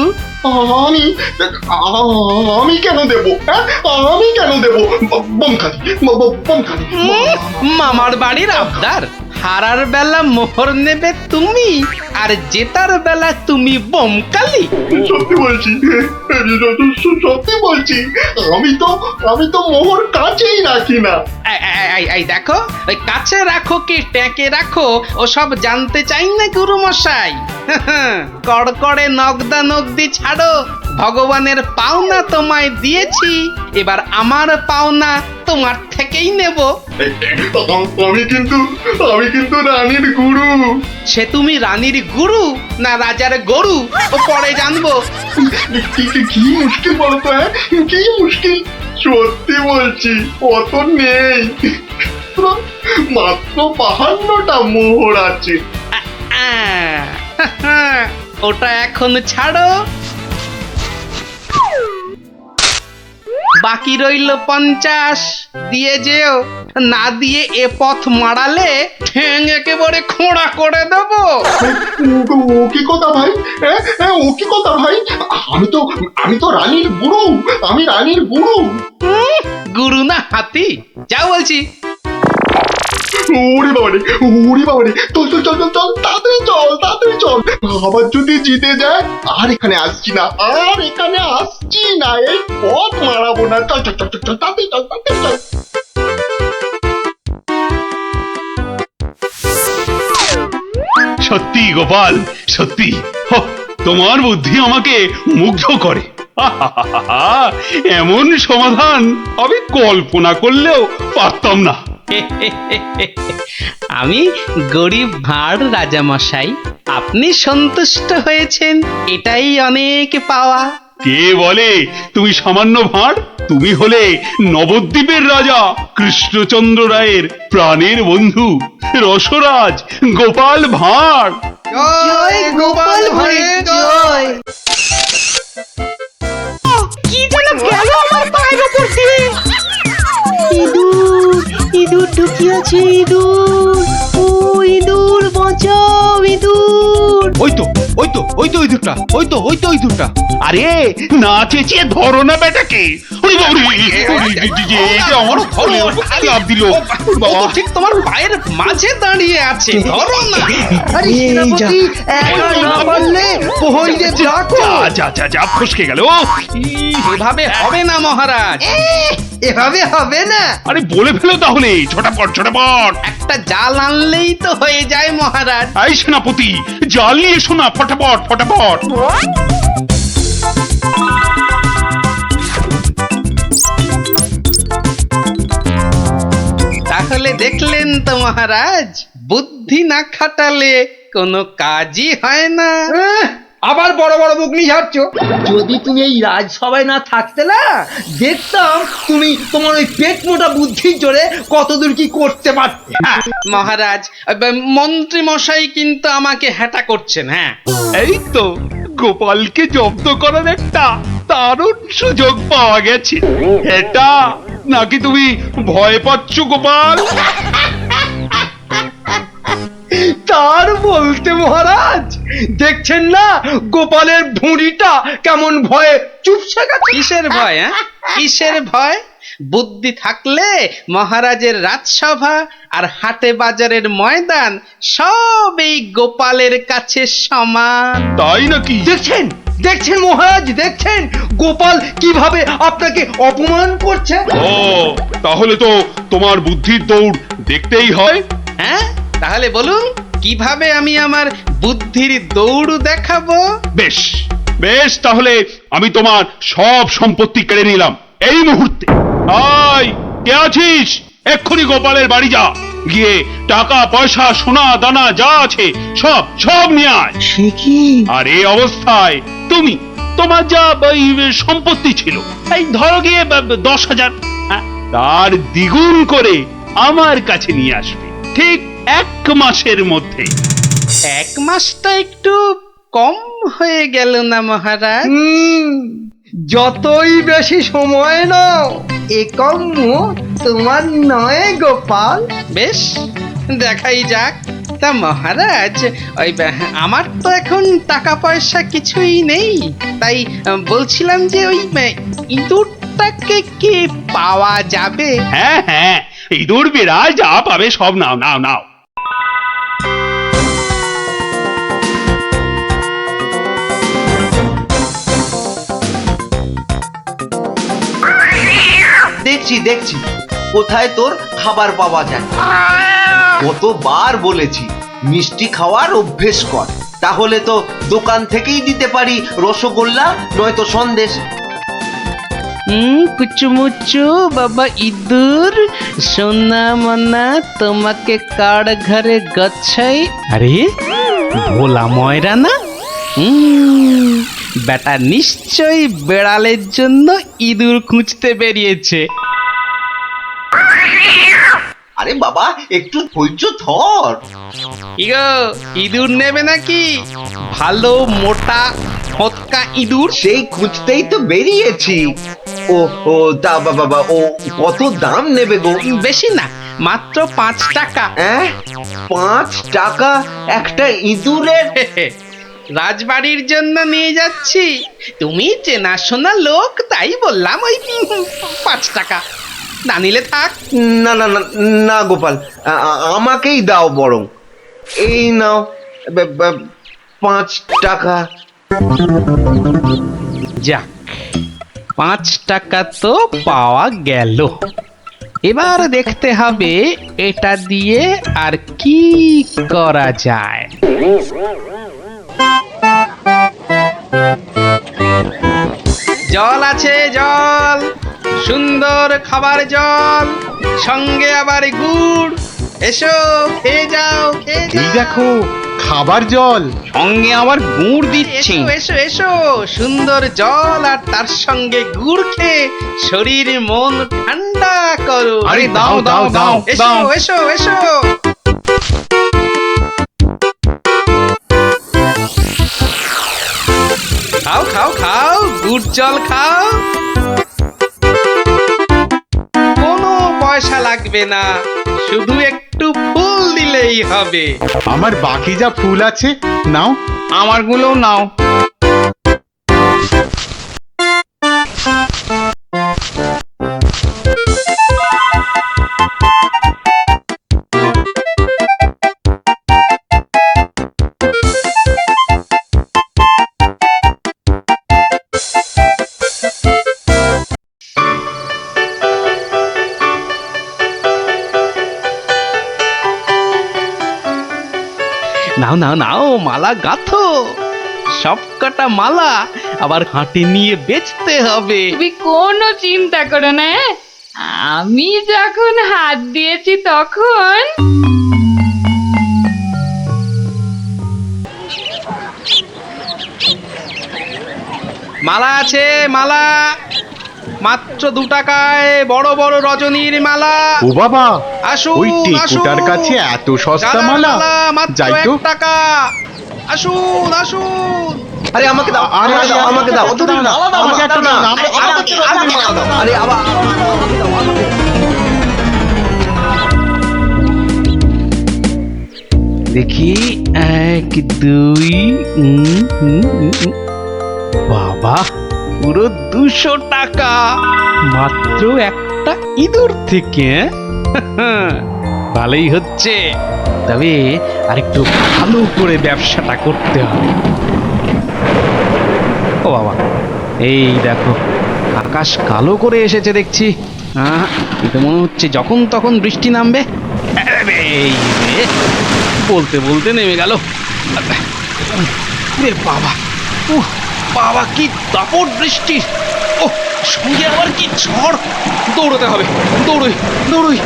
আমি কেন দেব? আমি কেন দেব? বমখালি বমখালি। মামার বাড়ির আবদার, হারার বেলা মোহর নেবে তুমি, আর জেতার বেলা তুমি বোমকালি। সত্যি বলছি, সত্যি বলছি, আমি তো মোহর কাছেই রাখি না। এই দেখো, ওই কাছে রাখো কি ট্যাঁকে রাখো ওসব জানতে চাই না গুরু মশাই। কড়কড়ে নগদা নগদি ছাড়ো, ভগবানের পাওনা তোমায় দিয়েছি, এবার আমার পাওনা তোমার থেকেই নেব। আমি কিন্তু রানীর গুরু। সে তুমি রানীর গুরু না রাজার গরু ও পরে জানবো। কি মুশকিল বলতো, কি মুশকিল। সত্যি বলছি, অত নেই, মাত্র 52টা মোহর আছে। ওটা এখন ছাড়ো, বাকি রইল 50। দিয়ে যেও, না দিয়ে এ পথ মারালে ঠ্যাং একেবারে খোঁড়া করে দেবো। ও কি কথা ভাই, ও কি কথা ভাই? আমি তো রানীর গুরু, আমি রানীর গুরু। গুরু না হাতি, যা বলছি। ওরে বাবারে, চল তাড়াতাড়ি চল। আবার যদি জিতে যায় আর এখানে আসছি না, এই পথ মারাবো না। চল তাড়াতাড়ি চল। সত্যি গোপাল, সত্যি তোমার বুদ্ধি আমাকে মুগ্ধ করে। এমন সমাধান আমি কল্পনা করলেও পারতাম না। আমি গরিব ভাঁড় রাজামশাই, আপনি সন্তুষ্ট হয়েছেন, এটাই অনেক পাওয়া। কে বলে তুমি সামান্য ভাঁড়? তুমি হলে নবদ্বীপের রাজা কৃষ্ণচন্দ্র রায়ের প্রাণের বন্ধু রসরাজ গোপাল ভাঁড়। জয় গোপাল ভাঁড়ের জয়। কি যেন গেল আমার পায়ের উপর দিয়ে। ইঁদুর ঢুকিয়াছে, ও ইঁদুর বাঁচাও, ইঁদুর। ওই তো ইঁদুরটা। আরে না চেঁচিয়ে ধরো না বেটাকে। আমার লাভ দিল। ঠিক তোমার পায়ের মাঝে দাঁড়িয়ে আছে, ধরো না। আরে সেনাপতি, একা না পারলে প্রহরীদের ডাকো। যা ফসকে গেল। এভাবে হবে না মহারাজ, এভাবে হবে না। আরে বলে ফেলো তাহলে, ঝটাপট। একটা জাল আনলেই তো হয়ে যায় মহারাজ। এই সেনাপতি, জাল নিয়ে এসো না, ফটাফট। তাহলে দেখলেন তো মহারাজ, বুদ্ধি না খাটালে কোনো কাজই হয় না। আবার বড় বড় বকনি ঝাড়ছ। যদি তুমি এই রাজসভায় না থাকতে না, দেখতাম তুমি তোমার ওই পেট মোটা বুদ্ধির জোরে কতদূর কি করতে পারতে। মহারাজ, মন্ত্রী মশাই কিন্তু আমাকে হ্যাটা করছেন। হ্যাঁ, এই তো গোপালকে জব্দ করার একটা দারুণ সুযোগ পাওয়া গেছে। এটা নাকি তুমি ভয় পাচ্ছ গোপাল? তার বলতে মহারাজ, দেখছেন না গোপালের ভুঁড়িটা কেমন ভয়ে চুপসে গেছে। কিসের ভয়? কিসের ভয়? বুদ্ধি থাকলে মহারাজের রাজসভা আর হাটে বাজারের ময়দান সব এই গোপালের কাছে সমান। তাই নাকি? দেখছেন মহারাজ, দেখছেন গোপাল কিভাবে আপনাকে অপমান করছে। ও, তাহলে তো তোমার বুদ্ধির দৌড় দেখতেই হয়। হ্যাঁ, তাহলে বলুন কিভাবে আমি আমার বুদ্ধির দৌড় দেখাবো? বেশ, তাহলে আমি তোমার সব সম্পত্তি কেড়ে নিলাম এই মুহূর্তে। আয়, কে আছিস? এক্ষুনি গোপালের বাড়ি যা, গিয়ে টাকা পয়সা সোনা দানা যা আছে সব নিয়ে আয়। সে কি? আর এই অবস্থায় তোমার যা সম্পত্তি ছিল, এই ধরো গিয়ে 10,000, তার দ্বিগুণ করে আমার কাছে নিয়ে আসবে, ঠিক 1 মাসের মধ্যে। 1 মাসটা একটু কম হয়ে গেল না মহারাজ? যতই বেশি সময় নাও, এ কম তোমার নয় গোপাল। বেশ, দেখাই যাক। তা মহারাজ, ওই আমার তো এখন টাকা পয়সা কিছুই নেই, তাই বলছিলাম যে ওই ইঁদুরটাকে কি পাওয়া যাবে? হ্যাঁ, ইঁদুর বিড়াল যা পাবে সব নাও। দেখছি দেখছি কোথায় তোর খাবার পাওয়া যায়। কতবার বলেছি মিষ্টি খাওয়ার অভ্যেস কর, তাহলে তো দোকান থেকেই দিতে পারি রসগোল্লা নয়তো সন্দেশ। কুচুমুচু বাবা ইঁদুর সোনা মনা তোমাকে কার ঘরে গচ্ছাই। আরে ভোলা ময়রা না? বেটা নিশ্চয়ই বেড়ালের জন্য ইঁদুর খুঁজতে বেরিয়েছে। আরে বাবা একটু ধৈর্য ধর। ইগো ইঁদুর নেবে নাকি? ভালো মোটা হতকা ইঁদুর। সেই খুঁজতেই তো বেরিয়েছি। ও ও তা বাবা ও কত দাম নেবে গো? বেশি না, মাত্র 5 টাকা। 5 টাকা একটা ইঁদুরের? রাজবাড়ির জন্য নিয়ে যাচ্ছি, তুমি চেনাশোনা লোক তাই বললাম ওই 5 টাকা। না নিলে থাক। না না না না গোপাল, আমাকেই দাও বরং। এই নাও 5 টাকা। যাক, 5 টাকা তো পাওয়া গেল। এবার দেখতে হবে এটা দিয়ে আর কি করা যায়। জল আছে, জল, সুন্দর খাবার জল, সঙ্গে আবার গুড়। এসো খেয়ে যাও, খেয়ে যাও। এই দেখো খাবার জল, সঙ্গে আবার গুড় দিচ্ছি। এসো এসো এসো, সুন্দর জল আর তার সঙ্গে গুড় খেয়ে শরীর মন ঠান্ডা করো। আরে দাও দাও দাও এসো দাও। এসো এসো। খাও খাও খাও, গুড় জল খাও। কোনো পয়সা লাগবে না, শুধু একটু ফুল দিলেই হবে। আমার বাকি যা ফুল আছে নাও। আমারগুলোও নাও। নাও নাও নাও, মালা গাঁথো। সব কটা মালা আবার হাটে নিয়ে বেচতে হবে। তুমি কোনো চিন্তা করো না, আমি যখন হাত দিয়েছি তখন। মালা আছে, মালা মাত্র 2 টাকায় বড় বড় রজনীর মালা। ও বাবা, আসুন ওই টেকুটার আসুন। কাছে এত সস্তা গাঁদা মালা? মাত্র যাই তো। 1 টাকা। আসুন আসুন। আরে আমাকে দাও, আরে, আমাকে দাও, আমাকে দাও। আমাকে দাও, আমাকে একটা দাও, আমাকে দাও। আরে আবার আমাকে দাও, আমাকে দাও। দেখি 1 2 বাবা, পুরো 200 টাকা মাত্র একটা ইঁদুর থেকে। ভালোই হচ্ছে, তবে আরেকটু ভালো করে ব্যবসাটা করতে হবে। ও বাবা, এই দেখো আকাশ কালো করে এসেছে দেখছি। এটা মনে হচ্ছে যখন তখন বৃষ্টি নামবে। এই রে, বলতে বলতে নেমে গেল। রে বাবা, বাবা কি দাপট বৃষ্টি! ও সঙ্গে আবার কি ঝড়! দৌড়তে হবে, দৌড়ই দৌড়ই।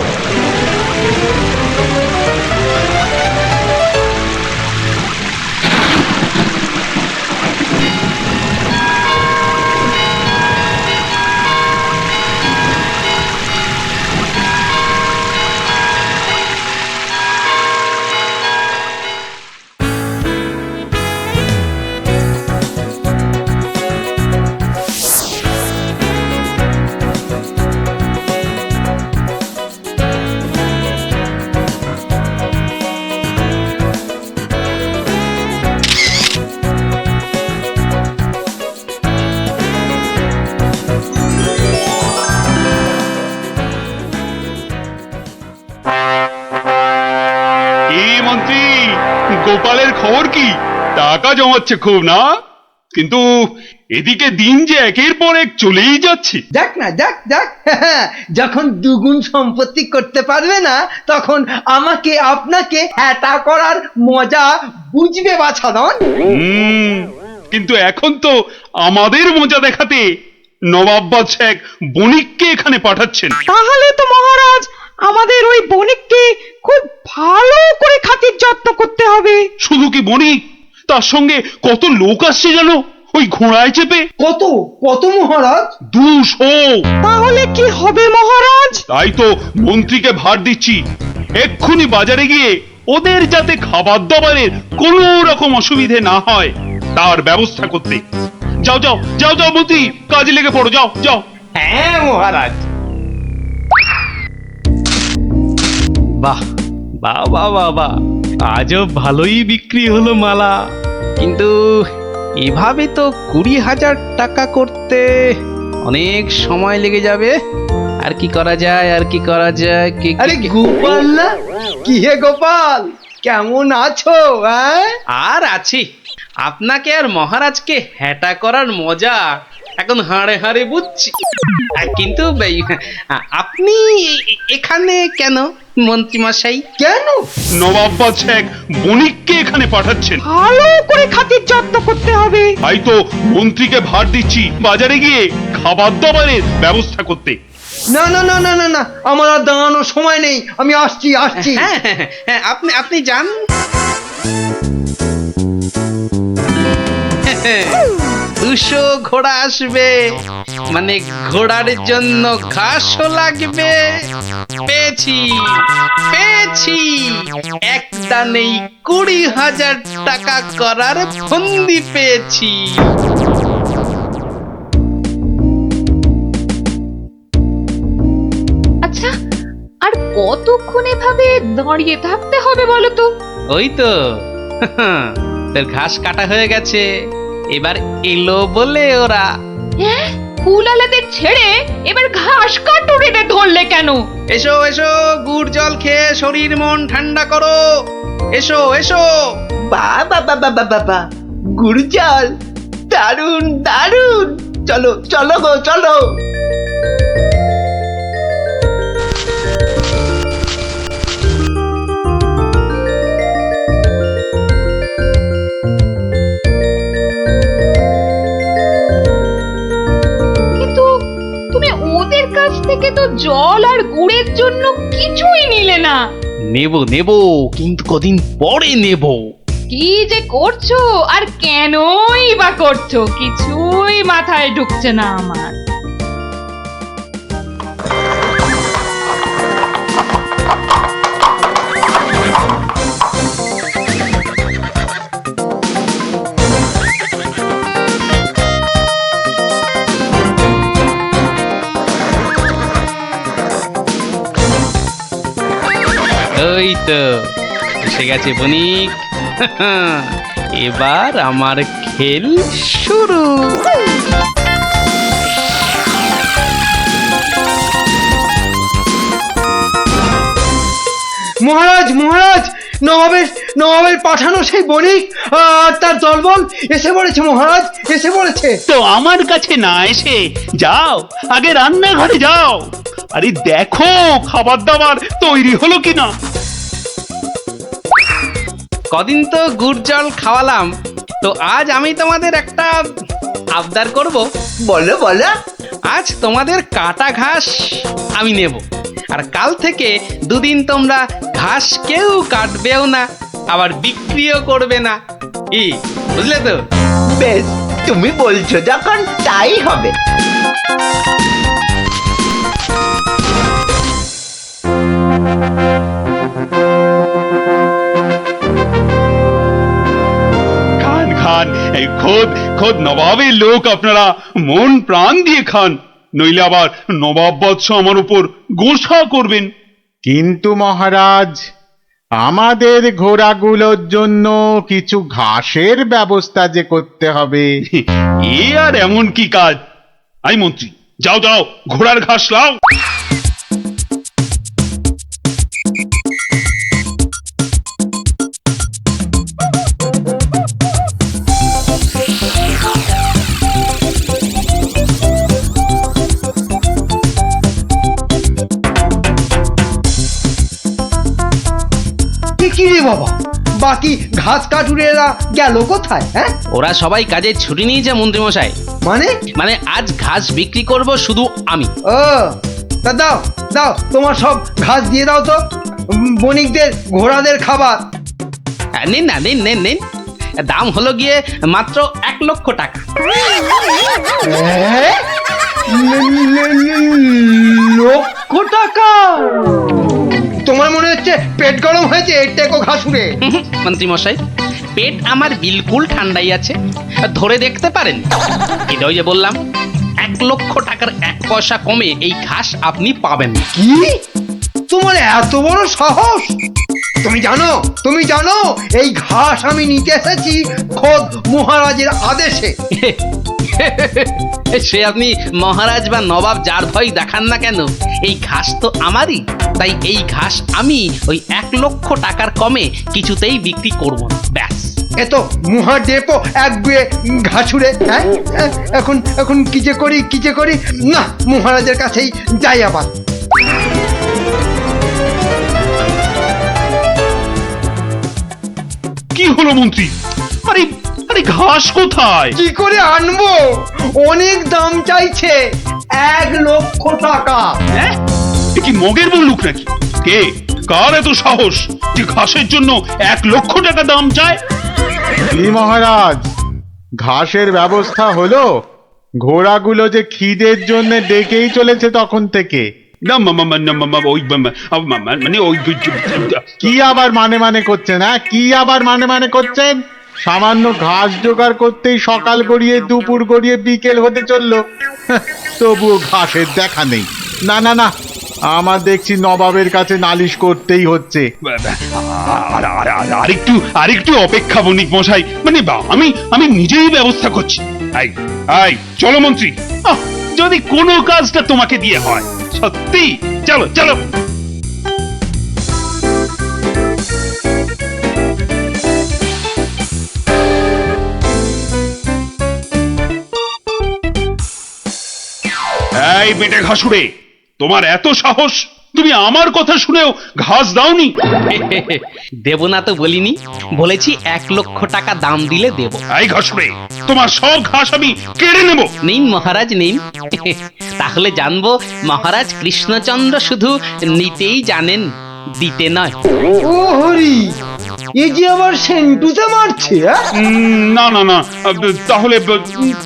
গোপালের খবর কি? টাকা জমাচ্ছে খুব না? কিন্তু এদিকে দিন যে একের পর এক চলেই যাচ্ছে। যাক না, যাক যাক যখন দুগুণ সম্পত্তি করতে পারবে না তখন আমাকে আপনাকে হ্যাটা করার মজা বুঝবে বাছাধন। কিন্তু এখন তো আমাদের মজা দেখাতে নবাব বাদশাহ এক বণিককে এখানে পাঠাচ্ছেন। তাহলে তো মহারাজ আমাদের ওই বণিককে খুব ভালো করে খাতির যত্ন করতে হবে। শুধু কি বণিক, তার সঙ্গে কত লোক আসছে জানো ওই ঘোড়ায় চেপে। কত কত মহারাজ? 200। তাহলে কি হবে মহারাজ? তাই তো মন্ত্রীকে ভার দিচ্ছি এক্ষুনি বাজারে গিয়ে ওদের যাতে খাবার দাবারের কোনো রকম অসুবিধে না হয় তার ব্যবস্থা করতে। যাও যাও যাও যাও মন্ত্রী, কাজে লেগে পড়ো, যাও যাও। হ্যাঁ মহারাজ। বাহ বাহ বাহ বাহ বাহ, আজও ভালোই বিক্রি হলো মালা। কিন্তু এভাবে তো 20,000 টাকা করতে অনেক সময় লেগে যাবে। আর কি করা যায়, আর কি করা যায়? আরে গোপাল না, কি হে গোপাল, কেমন আছো? আর আছি। আপনাকে আর মহারাজকে হ্যাটা করার মজা এখন হাড়ে হাড়ে বুঝছি। কিন্তু আপনি এখানে কেন মন্ত্রী মশাই? কেন? নবাব বাদশাহ এক বণিককে এখানে পাঠাচ্ছেন। ভালো করে খাতির যত্ন করতে হবে। তাই তো মন্ত্রীকে ভার দিচ্ছি বাজারে গিয়ে খাবার দাবারের ব্যবস্থা করতে। না না না না না না, আমার আর দাঁড়ানোর সময় নেই, আমি আসছি আসছি। হ্যাঁ আপনি যান। 200 ঘোড়া আসবে, মানে ঘোড়ার জন্য ঘাসও লাগবে। পেয়েছি পেয়েছি, এক দানেই 20,000 টাকা করার ফন্দি পেয়েছি। আচ্ছা, আর কতক্ষণ এভাবে দাঁড়িয়ে থাকতে হবে বলো তো? ওই তো তোর ঘাস কাটা হয়ে গেছে, এবার এলো বলে ওরা। হ্যাঁ, ফুলালাদের ছেড়ে এবার ঘাস কাটুরিতে ধরলে কেন? এসো এসো, গুড় জল খেয়ে শরীর মন ঠান্ডা করো। এসো এসো। বাবা বাবা বাবা, গুড় জল, দারুন দারুন, চলো চলো গো চলো। কাছ থেকে তো জল আর গুড়ের জন্য কিছুই নিলে না। নেব কিন্তু কদিন পরে নেব। কি যে করছো আর কেনই বা করছো, কিছুই মাথায় ঢুকছে না আমার। ওই তো এসে গেছে বণিক, এবার আমার খেল শুরু। মহারাজ মহারাজ, নবাবের পাঠানো সেই বণিক আর তার দলবল এসে পড়েছে মহারাজ, এসে পড়েছে। তো আমার কাছে না এসে যাও আগে রান্নাঘরে যাও, আরে দেখো খাবার দাবার তৈরি হলো কিনা। কদিন তো গুড় জল খাওয়ালাম, তো আজ আমি তোমাদের একটা আবদার করব। বলো বলো। আজ তোমাদের কাটা ঘাস আমি নেব, আর কাল থেকে 2 দিন তোমরা ঘাস কেউ কাটবেও না, আবার বিক্রিও করবে না। কি বুঝলে তো? বেশ, তুমি বলছো যখন তাই হবে। খান খান, এই খোদ নবাবের লোক, আপনারা মন প্রাণ দিয়ে খান, নইলে আবার নবাব বাদশাহ আমার উপর গোসা করবেন। কিন্তু মহারাজ, আমাদের ঘোড়াগুলোর জন্য কিছু ঘাসের ব্যবস্থা যে করতে হবে। এ আর এমন কি কাজ? আই মন্ত্রী, যাও যাও ঘোড়ার ঘাস লাও। বাবা, বাকি ঘাস কাটুরেরা গেল কোথায়? হ্যাঁ, ওরা সবাই কাজে ছুটি নিয়েছে মন্ত্রী মশাই। মানে? মানে আজ ঘাস বিক্রি করব শুধু আমি। ও, তা দাও দাও, তোমার সব ঘাস দিয়ে দাও তো, বণিকদের ঘোড়াদের খাবার। নিন না, নিন নিন নিন, দাম হলো গিয়ে মাত্র 1,00,000 টাকা। লক্ষ টাকা? তোমার মনে হচ্ছে পেট গরম হয়েছে এর টেকো ঘাসুরে? মন্ত্রী মশাই, পেট আমার বিলকুল ঠান্ডাই আছে, ধরে দেখতে পারেন। এটা ওই যে বললাম, 1,00,000 টাকার 1 পয়সা কমে এই ঘাস আপনি পাবেন না। কি? তোমার এত বড় সাহস? তুমি জানো এই ঘাস আমি নিতে এসেছি খোদ মহারাজের আদেশে। সে আপনি মহারাজ বা নবাব যার ভয় দেখান না কেন, এই ঘাস তো আমারই। তাই এই ঘাস আমি ওই 1,00,000 টাকার কমে কিছুতেই বিক্রি করব না, ব্যাস। এ তো মুহা ডেপো একগুয়ে ঘাসুরে। হ্যাঁ, এখন কি যে করি না, মহারাজের কাছেই যাই আবার। কি হলো মন্ত্রী? আরে আরে ঘাস কোথায়? কি করে আনবো? অনেক দাম চাইছে, 1,00,000 টাকা। হ্যাঁ, এ কি মগের বললুক নাকি? কে, কার এত সাহস যে ঘাসের জন্য 1,00,000 টাকা দাম চায়? কি মহারাজ, ঘাসের ব্যবস্থা হলো? ঘোড়াগুলো যে খিদের জন্য ডেকেই চলেছে তখন থেকে। না মানে ওই কি আবার মানে করছেন? হ্যাঁ, কি আবার মানে করছেন? সামান্য ঘাস জোগাড় করতেই সকাল গড়িয়ে দুপুর গড়িয়ে বিকেল হতে চললো, তবুও ঘাসের দেখা নেই। না না না, আমার দেখছি নবাবের কাছে নালিশ করতেই হচ্ছে। আরেকটু অপেক্ষা বণিক মশাই, মানে আমি নিজেই ব্যবস্থা করছি। আই চলো মন্ত্রী, যদি কোনো কাজটা তোমাকে দিয়ে হয়, সত্যি চলো চলো। এই বেটে ঘাসুরে, তোমার এত সাহস, তুমি আমার কথা শুনেও ঘাস দাওনি? দেব না তো বলিনি, বলেছি 1,00,000 টাকা দাম দিলে দেব। এই ঘাসুরে, তোমার সব ঘাস আমি কেড়ে নেব। নিন মহারাজ নিন, তাহলে জানবো মহারাজ কৃষ্ণচন্দ্র শুধু নিতেই জানেন, দিতে নয়। ও হরি, এ যে আবার সেন্টুতে মারছে। না না না, তাহলে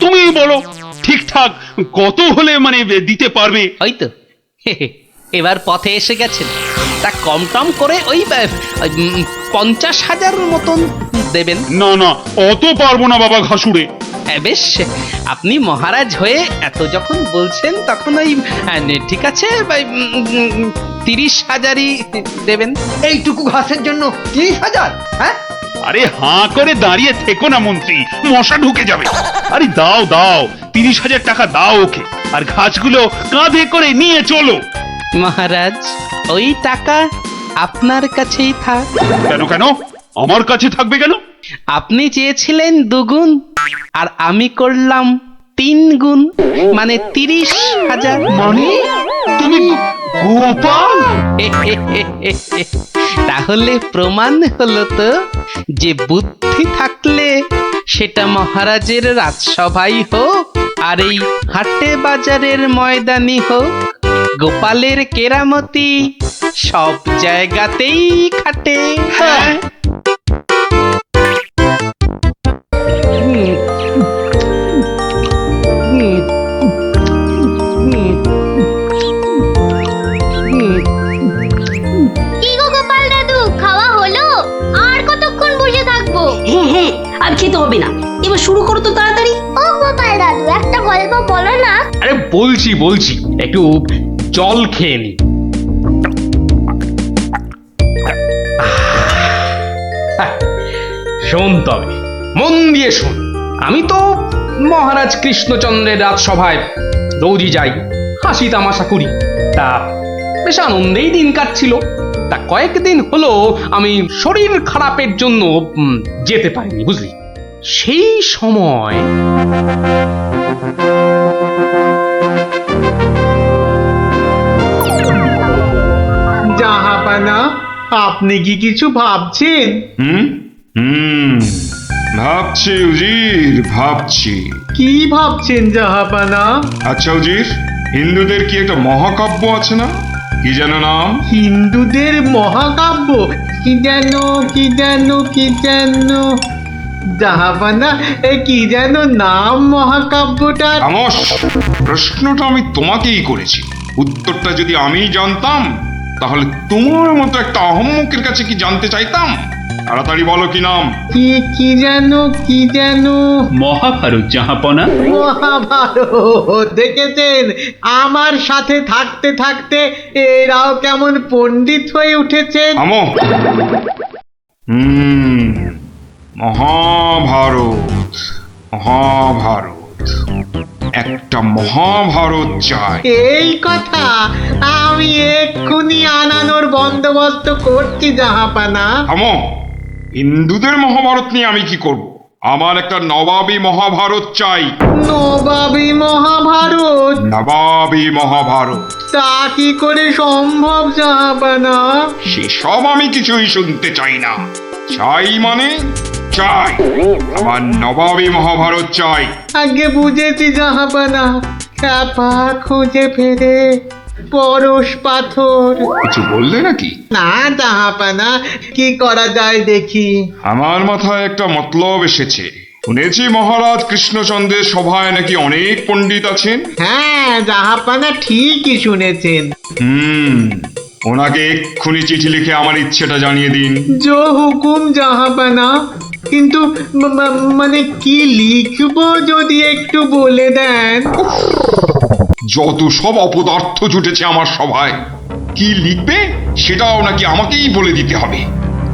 তুমি বলো ঠিকঠাক কত হলে মানে দিতে পারবে? ওই তো এবার পথে এসে গেছেন, তা কম টম করে ওই 50,000 মতন দেবেন। না না, অত পারবো না বাবা ঘাসুরে। বেশ, আপনি মহারাজ হয়ে এত যখন বলছেন তখন ওই ঠিক আছে 30,000ই দেবেন। এইটুকু ঘাসের জন্য 30,000? হ্যাঁ, আরে হাঁ করে দাঁড়িয়ে থেকো না মন্ত্রী, মশা ঢুকে যাবে। আরে দাও 30,000 টাকা দাও ওকে, আর ঘাসগুলো কাঁধে করে নিয়ে চলো। মহারাজ, ওই টাকা আপনার কাছেই থাক। কেন আমার কাছে থাকবে কেন? আপনি চেয়েছিলেন 2 গুণ, আর আমি করলাম 3 গুণ, মানে 30,000। মানে তুমি গোপাল? তাহলে প্রমাণ হলো তো যে বুদ্ধি থাকলে সেটা মহারাজের রাজসভাই হোক আর এই হাটে বাজারের ময়দানি হোক, গোপালের কেরামতি সব জায়গাতেই খাটে। হ্যাঁ, আর খেতে হবে না, এবার শুরু করো তো তাড়াতাড়ি। ও গোপাল দাদু, একটা গল্প বলো না। আরে বলছি, একটু জল খেয়ে নি। শোন তবে, মন দিয়ে শোন। আমি তো মহারাজ কৃষ্ণচন্দ্রের রাজসভায় রোজই যাই, হাসি তামাশা করি, তা বেশ আনন্দেই দিন কাটছিল। তা কয়েকদিন হলো আমি শরীর খারাপের জন্য যেতে পারিনি, বুঝলি। সেই সময় জাহাপানা, আপনি কি কিছু ভাবছেন? হুম হুম ভাবছি উজির, ভাবছি। কি ভাবছেন জাহাপানা? আচ্ছা উজির, হিন্দুদের কি একটা মহাকাব্য আছে না? কি যেন নাম? হিন্দুদের মহাকাব্য? কি যেন কি যেন কি যেন জাহাপানা, কি যেন নাম মহাকাব্যটার? খামোশ! প্রশ্নটা আমি তোমাকেই করেছি। উত্তরটা যদি আমি জানতাম তাহলে তোমার মতো একটা আহম্মকের কাছে কি জানতে চাইতাম? তাড়াতাড়ি বলো কি নাম? কি কি যেন কি যেন মহাভারত জাহাপনা। মহাভারত! দেখেছেন, আমার সাথে থাকতে থাকতে এরাও কেমন পণ্ডিত হয়ে উঠেছেন। থামো। মহাভারত, মহাভারত, একটা মহাভারত চাই। এই কথা আমি এক্ষুনি আনানোর বন্দোবস্ত করছি জাহাপানা। থামো। হিন্দুদের মহাভারত নিয়ে আমি কি করব? আমার একটা নবাবী মহাভারত চাই। নবাবী মহাভারত? নবাবী মহাভারত। তা কি করে সম্ভব জাহাপানা? সেসব আমি কিছুই শুনতে চাই না। চাই মানে চাই, আমার নবাবী মহাভারত চাই। আগে বুঝেছি জাহাপানা, চাপা খুঁজে ফেরে পরশ পাথর। কিছু বললে নাকি? না জাহাপানা, কি করা যায় দেখি। আমার মাথায় একটা মতলব এসেছে। শুনেছি মহারাজ কৃষ্ণচন্দ্রের সভায় নাকি অনেক পণ্ডিত আছেন। হ্যাঁ জাহাপানা, ঠিকই শুনেছেন। ওনাকে এক্ষুনি চিঠি লিখে আমার ইচ্ছেটা জানিয়ে দিন। জো হুকুম জাহাপানা। কিন্তু মানে কি লিখবো যদি একটু বলে দেন। যত সব অপদার্থ জুটেছে আমার সভায়, কি লিখবে সেটাও নাকি আমাকেই বলে দিতে হবে।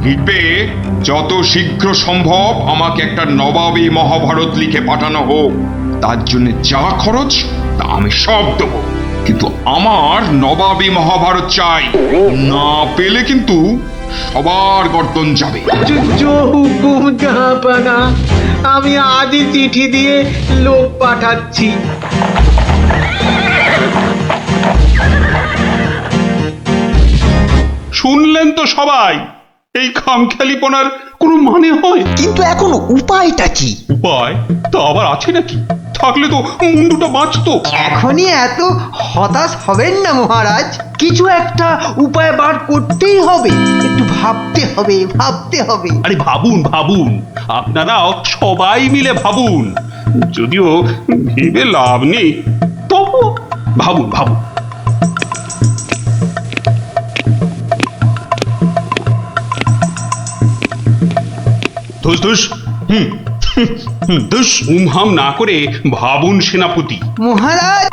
লিখবে, যত শীঘ্র সম্ভব আমাকে একটা নবাবী মহাভারত লিখে পাঠানো হোক। তার জন্য যা খরচ তা আমি সব দেবো, কিন্তু আমার নবাবী মহাভারত চাই। না পেলে কিন্তু সবার গর্দন যাবে। জো হুকুম জাহাপানা, আমি আজই চিঠি দিয়ে লোক পাঠাচ্ছি। শুনলেন তো সবাই, এই খামখেয়ালিপনার কোনো মানে হয়? কিন্তু এখন উপায়টা কি? উপায় তা আবার আছে নাকি? থাকলে তো মুন্ডুটা বাঁচতো। এখনই এত হতাশ হবেন না মহারাজ, কিছু একটা উপায় বার করতেই হবে। একটু ভাবতে হবে, ভাবতে হবে। আরে ভাবুন ভাবুন, আপনারাও সবাই মিলে ভাবুন। যদিও ভেবে লাভ নেই, তবু ভাবুন ভাবুন। ধুস ধুস, ধুস, উমহাম না করে ভাবুন সেনাপতি। মহারাজ,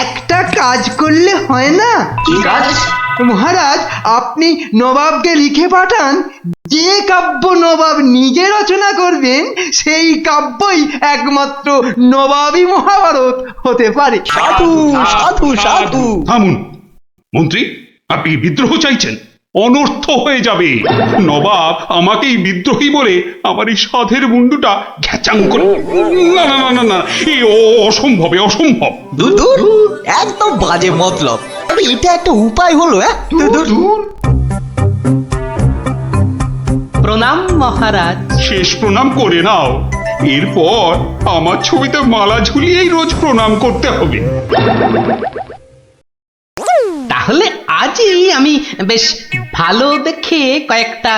একটা কাজ করলে হয় না? কি কাজ? মহারাজ, আপনি নবাবকে লিখে পাঠান, যে কাব্য নবাব নিজে রচনা করবেন সেই কাব্যই একমাত্র নবাবী মহাভারত হতে পারে। সাধু সাধু সাধু। থামুন মন্ত্রী, আপনি বিদ্রোহ চাইছেন? অনর্থ হয়ে যাবে। নবাব আমাকেই বিদ্রোহী বলে আমার এই সাধের মুন্ডুটা ঘ্যাচাং করে। না না না না না, এই অসম্ভবে অসম্ভব। দূর, একদম বাজে মতলব। এটা একটা উপায় হলো? প্রণাম মহারাজ। শেষ প্রণাম করে নাও, এরপর আমার ছবিতে মালা ঝুলিয়েই রোজ প্রণাম করতে হবে। তাহলে আজই আমি বেশ ভালো দেখে কয়েকটা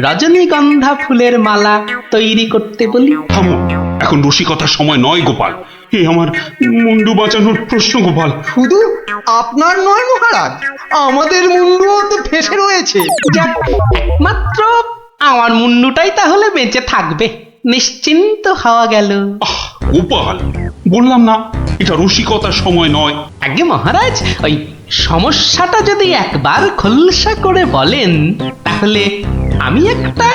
রজনীগন্ধা ফুলের মালা তৈরি করতে বলি। থামো, এখন রসিকতার সময় নয় গোপাল। এ আমার মুন্ডু বাঁচানোর প্রশ্ন গোপাল। শুধু আপনার নয় মহারাজ, আমাদের মুন্ডুও তো ফেসে রয়েছে। যাক, মাত্র আমার মুন্ডুটাই তাহলে বেঁচে থাকবে, নিশ্চিন্ত হওয়া গেল। গোপাল, বললাম না এটা রসিকতার সময় নয়। আগে মহারাজ, ওই সমস্যাটা যদি একবার খোলসা করে বলেন তাহলে আমি একটা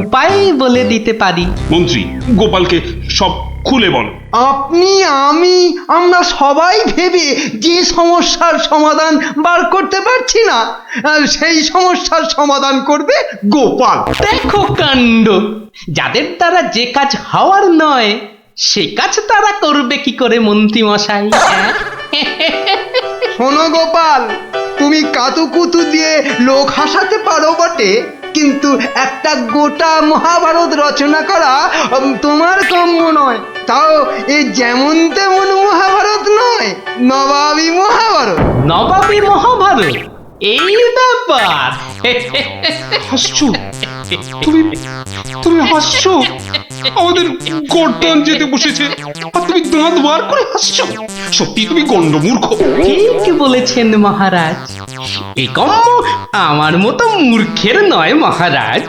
উপায় বলে দিতে পারি। মন্ত্রী, গোপালকে সব খুলে বল। আপনি, আমি, আমরা সবাই ভেবে যে সমস্যার সমাধান বার করতে পারছি না, সেই সমস্যার সমাধান করবে গোপাল। দেখো কাণ্ড, যাদের দ্বারা যে কাজ হওয়ার নয় সে কাজ তারা করবে কি করে মন্ত্রী মশাই? শোনো গোপাল, তুমি কাতুকুতু দিয়ে লোক হাসাতে পারো বটে, কিন্তু একটা গোটা মহাভারত রচনা করা তোমার কাম্য নয়। তাও এ যেমন তেমন মহাভারত নয়, নবাবী মহাভারত। নবাবী মহাভারত, এই ব্যাপার। হাসছো তুমি? তুমি হাসছো? আমাদের গর্দান যেতে বসেছে আর তুমি দাঁত বার করে হাসছো? সত্যি তুমি গন্ডমূর্খ। ঠিক বলেছেন মহারাজ। এই কম্ম আমার মতো মূর্খের নয় মহারাজ।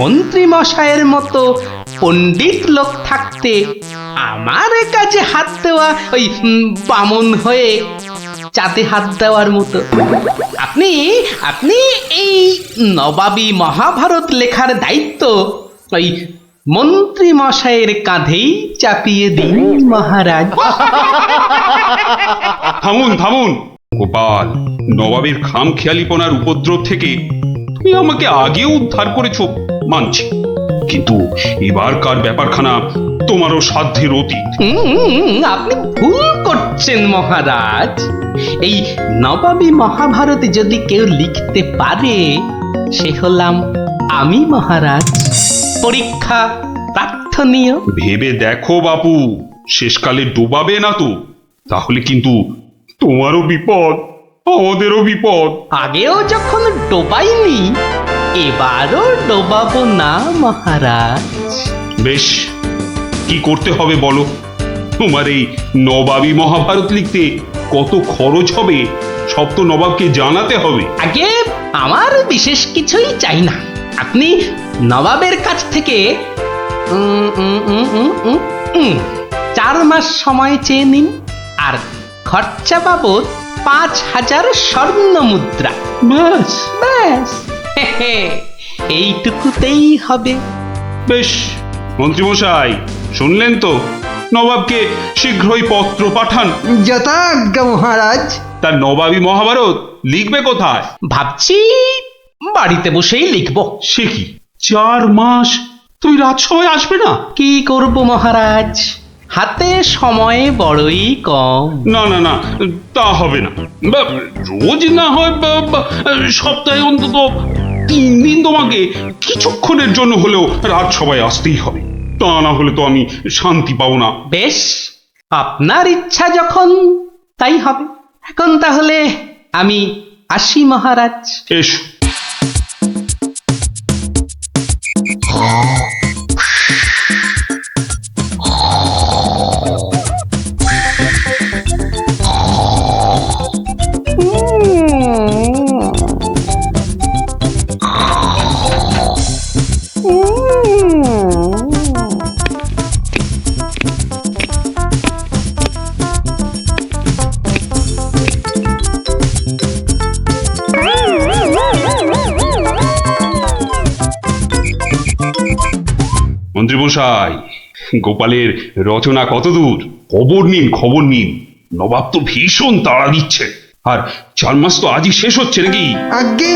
মন্ত্রী মশাইয়ের মতো পণ্ডিত লোক থাকতে আমার কাজে হাত দেওয়া ওই বামন হয়ে চাঁদে হাত দেওয়ার মতো। আপনি আপনি এই নবাবী মহাভারত লেখার দায়িত্ব ওই মন্ত্রী মশাইয়ের কাঁধেই চাপিয়ে দিন মহারাজ। থামুন থামুন গোপাল, নবাবের খামখেয়ালিপনার উপদ্রব থেকে তুমি আমাকে আগেও উদ্ধার করেছো মানছি, কিন্তু এবারকার ব্যাপারখানা তোমারও সাধ্যের অতীত। আপনি ভুল করছেন মহারাজ। এই নবাবী মহাভারত যদি কেউ লিখতে পারে সে হলাম আমি মহারাজ। পরীক্ষা প্রার্থনীয়। ভেবে দেখো বাপু, শেষকালে ডোবাবে না তো? তাহলে কিন্তু তোমারও বিপদ, আমাদেরও বিপদ। আগেও যখন ডোবাইনি এবারও ডোবাবো না মহারাজ। বেশ, কি করতে হবে বলো? তোমার এই নবাবী মহাভারত লিখতে কত খরচ হবে সব তো নবাবকে জানাতে হবে। আগে আমার বিশেষ কিছুই চাই না। আপনি নবাবের কাছ থেকে 4 মাস সময় চেয়ে নিন, আর খরচা বাবদ 5,000 স্বর্ণ মুদ্রা। ব্যাস ব্যাস, এইটুকুতেই হবে। বেশ মন্ত্রীমশাই, শুনলেন তো? নবাবকে শীঘ্রই পত্র পাঠান। যথাজ্ঞা মহারাজ। তার নবাবী মহাভারত লিখবে কোথায়? ভাবছি বাড়িতে বসেই লিখব। সে কি, 4 মাস তুই রাজসভায় আসবে না? কি করব মহারাজ, হাতে সময় বড়ই কম। না না না, তা হবে না। রোজ না হয় সপ্তাহে অন্তত 3 দিন তোমাকে কিছুক্ষণের জন্য হলেও রাজসভায় আসতেই হবে, তা না হলে তো আমি শান্তি পাবো না। বেশ, আপনার ইচ্ছা যখন তাই হবে। এখন তাহলে আমি আসি মহারাজ। এসো। মন্ত্রীমশাই, গোপালের রচনা কতদূর? খবর নিন, খবর নিন। নবাব তো ভীষণ তাড়া দিচ্ছে, আর 4 মাস তো আজই শেষ হচ্ছে নাকি? আগে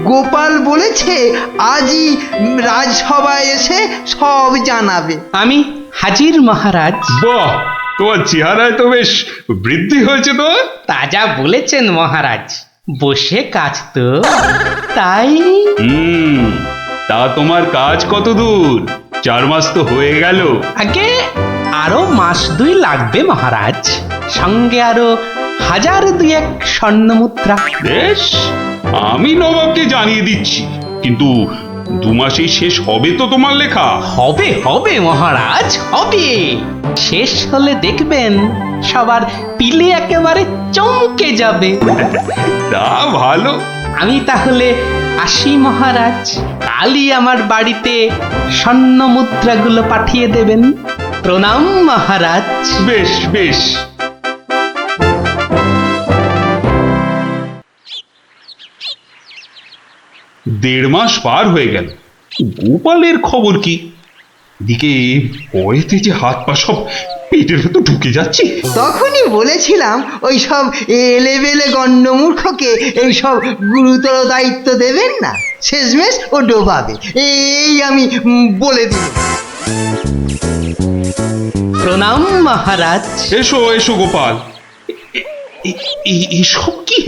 গোপাল বলেছে আজই রাজসভায় এসে সব জানাবে। আমি হাজির মহারাজ। বাহ, তোমার চেহারায় তো বেশ বৃদ্ধি হয়েছে তো। তাজা বলেছেন মহারাজ, বসে কাজ তো তাই। তা তোমার কাজ কত দূর? 4 মাস তো হয়ে গেল। আগে আরো 1 মাস 2 লাগবে মহারাজ, সঙ্গে আরো 1000-2 স্বর্ণ মুদ্রা। বেশ, আমি নবাবকে জানিয়ে দিচ্ছি, কিন্তু 2 মাসেই শেষ হবে তো তোমার লেখা? হবে হবে মহারাজ, হবে। শেষ হলে দেখবেন সবার পিলে একেবারে চমকে যাবে। তা ভালো। আমি তাহলে আসি মহারাজ। কালই আমার বাড়িতে স্বর্ণ মুদ্রাগুলো পাঠিয়ে দেবেন। প্রণাম মহারাজ। বেশ বেশ। দেড় মাস পার হয়ে গেল, গোপালের খবর কি? দিকে ভয়েতে যে হাত পা সব পেটের ভেতর ঢুকে যাচ্ছে। তখনই বলেছিলাম ওই সব এলেবেলে গণ্ডমূর্খকে এই সব গুরুতর দায়িত্ব দেবেন না, শেষমেশ ও ডোবাবে, এই আমি বলে দিই। প্রণাম মহারাজ। এসো এসো গোপাল, এসব কি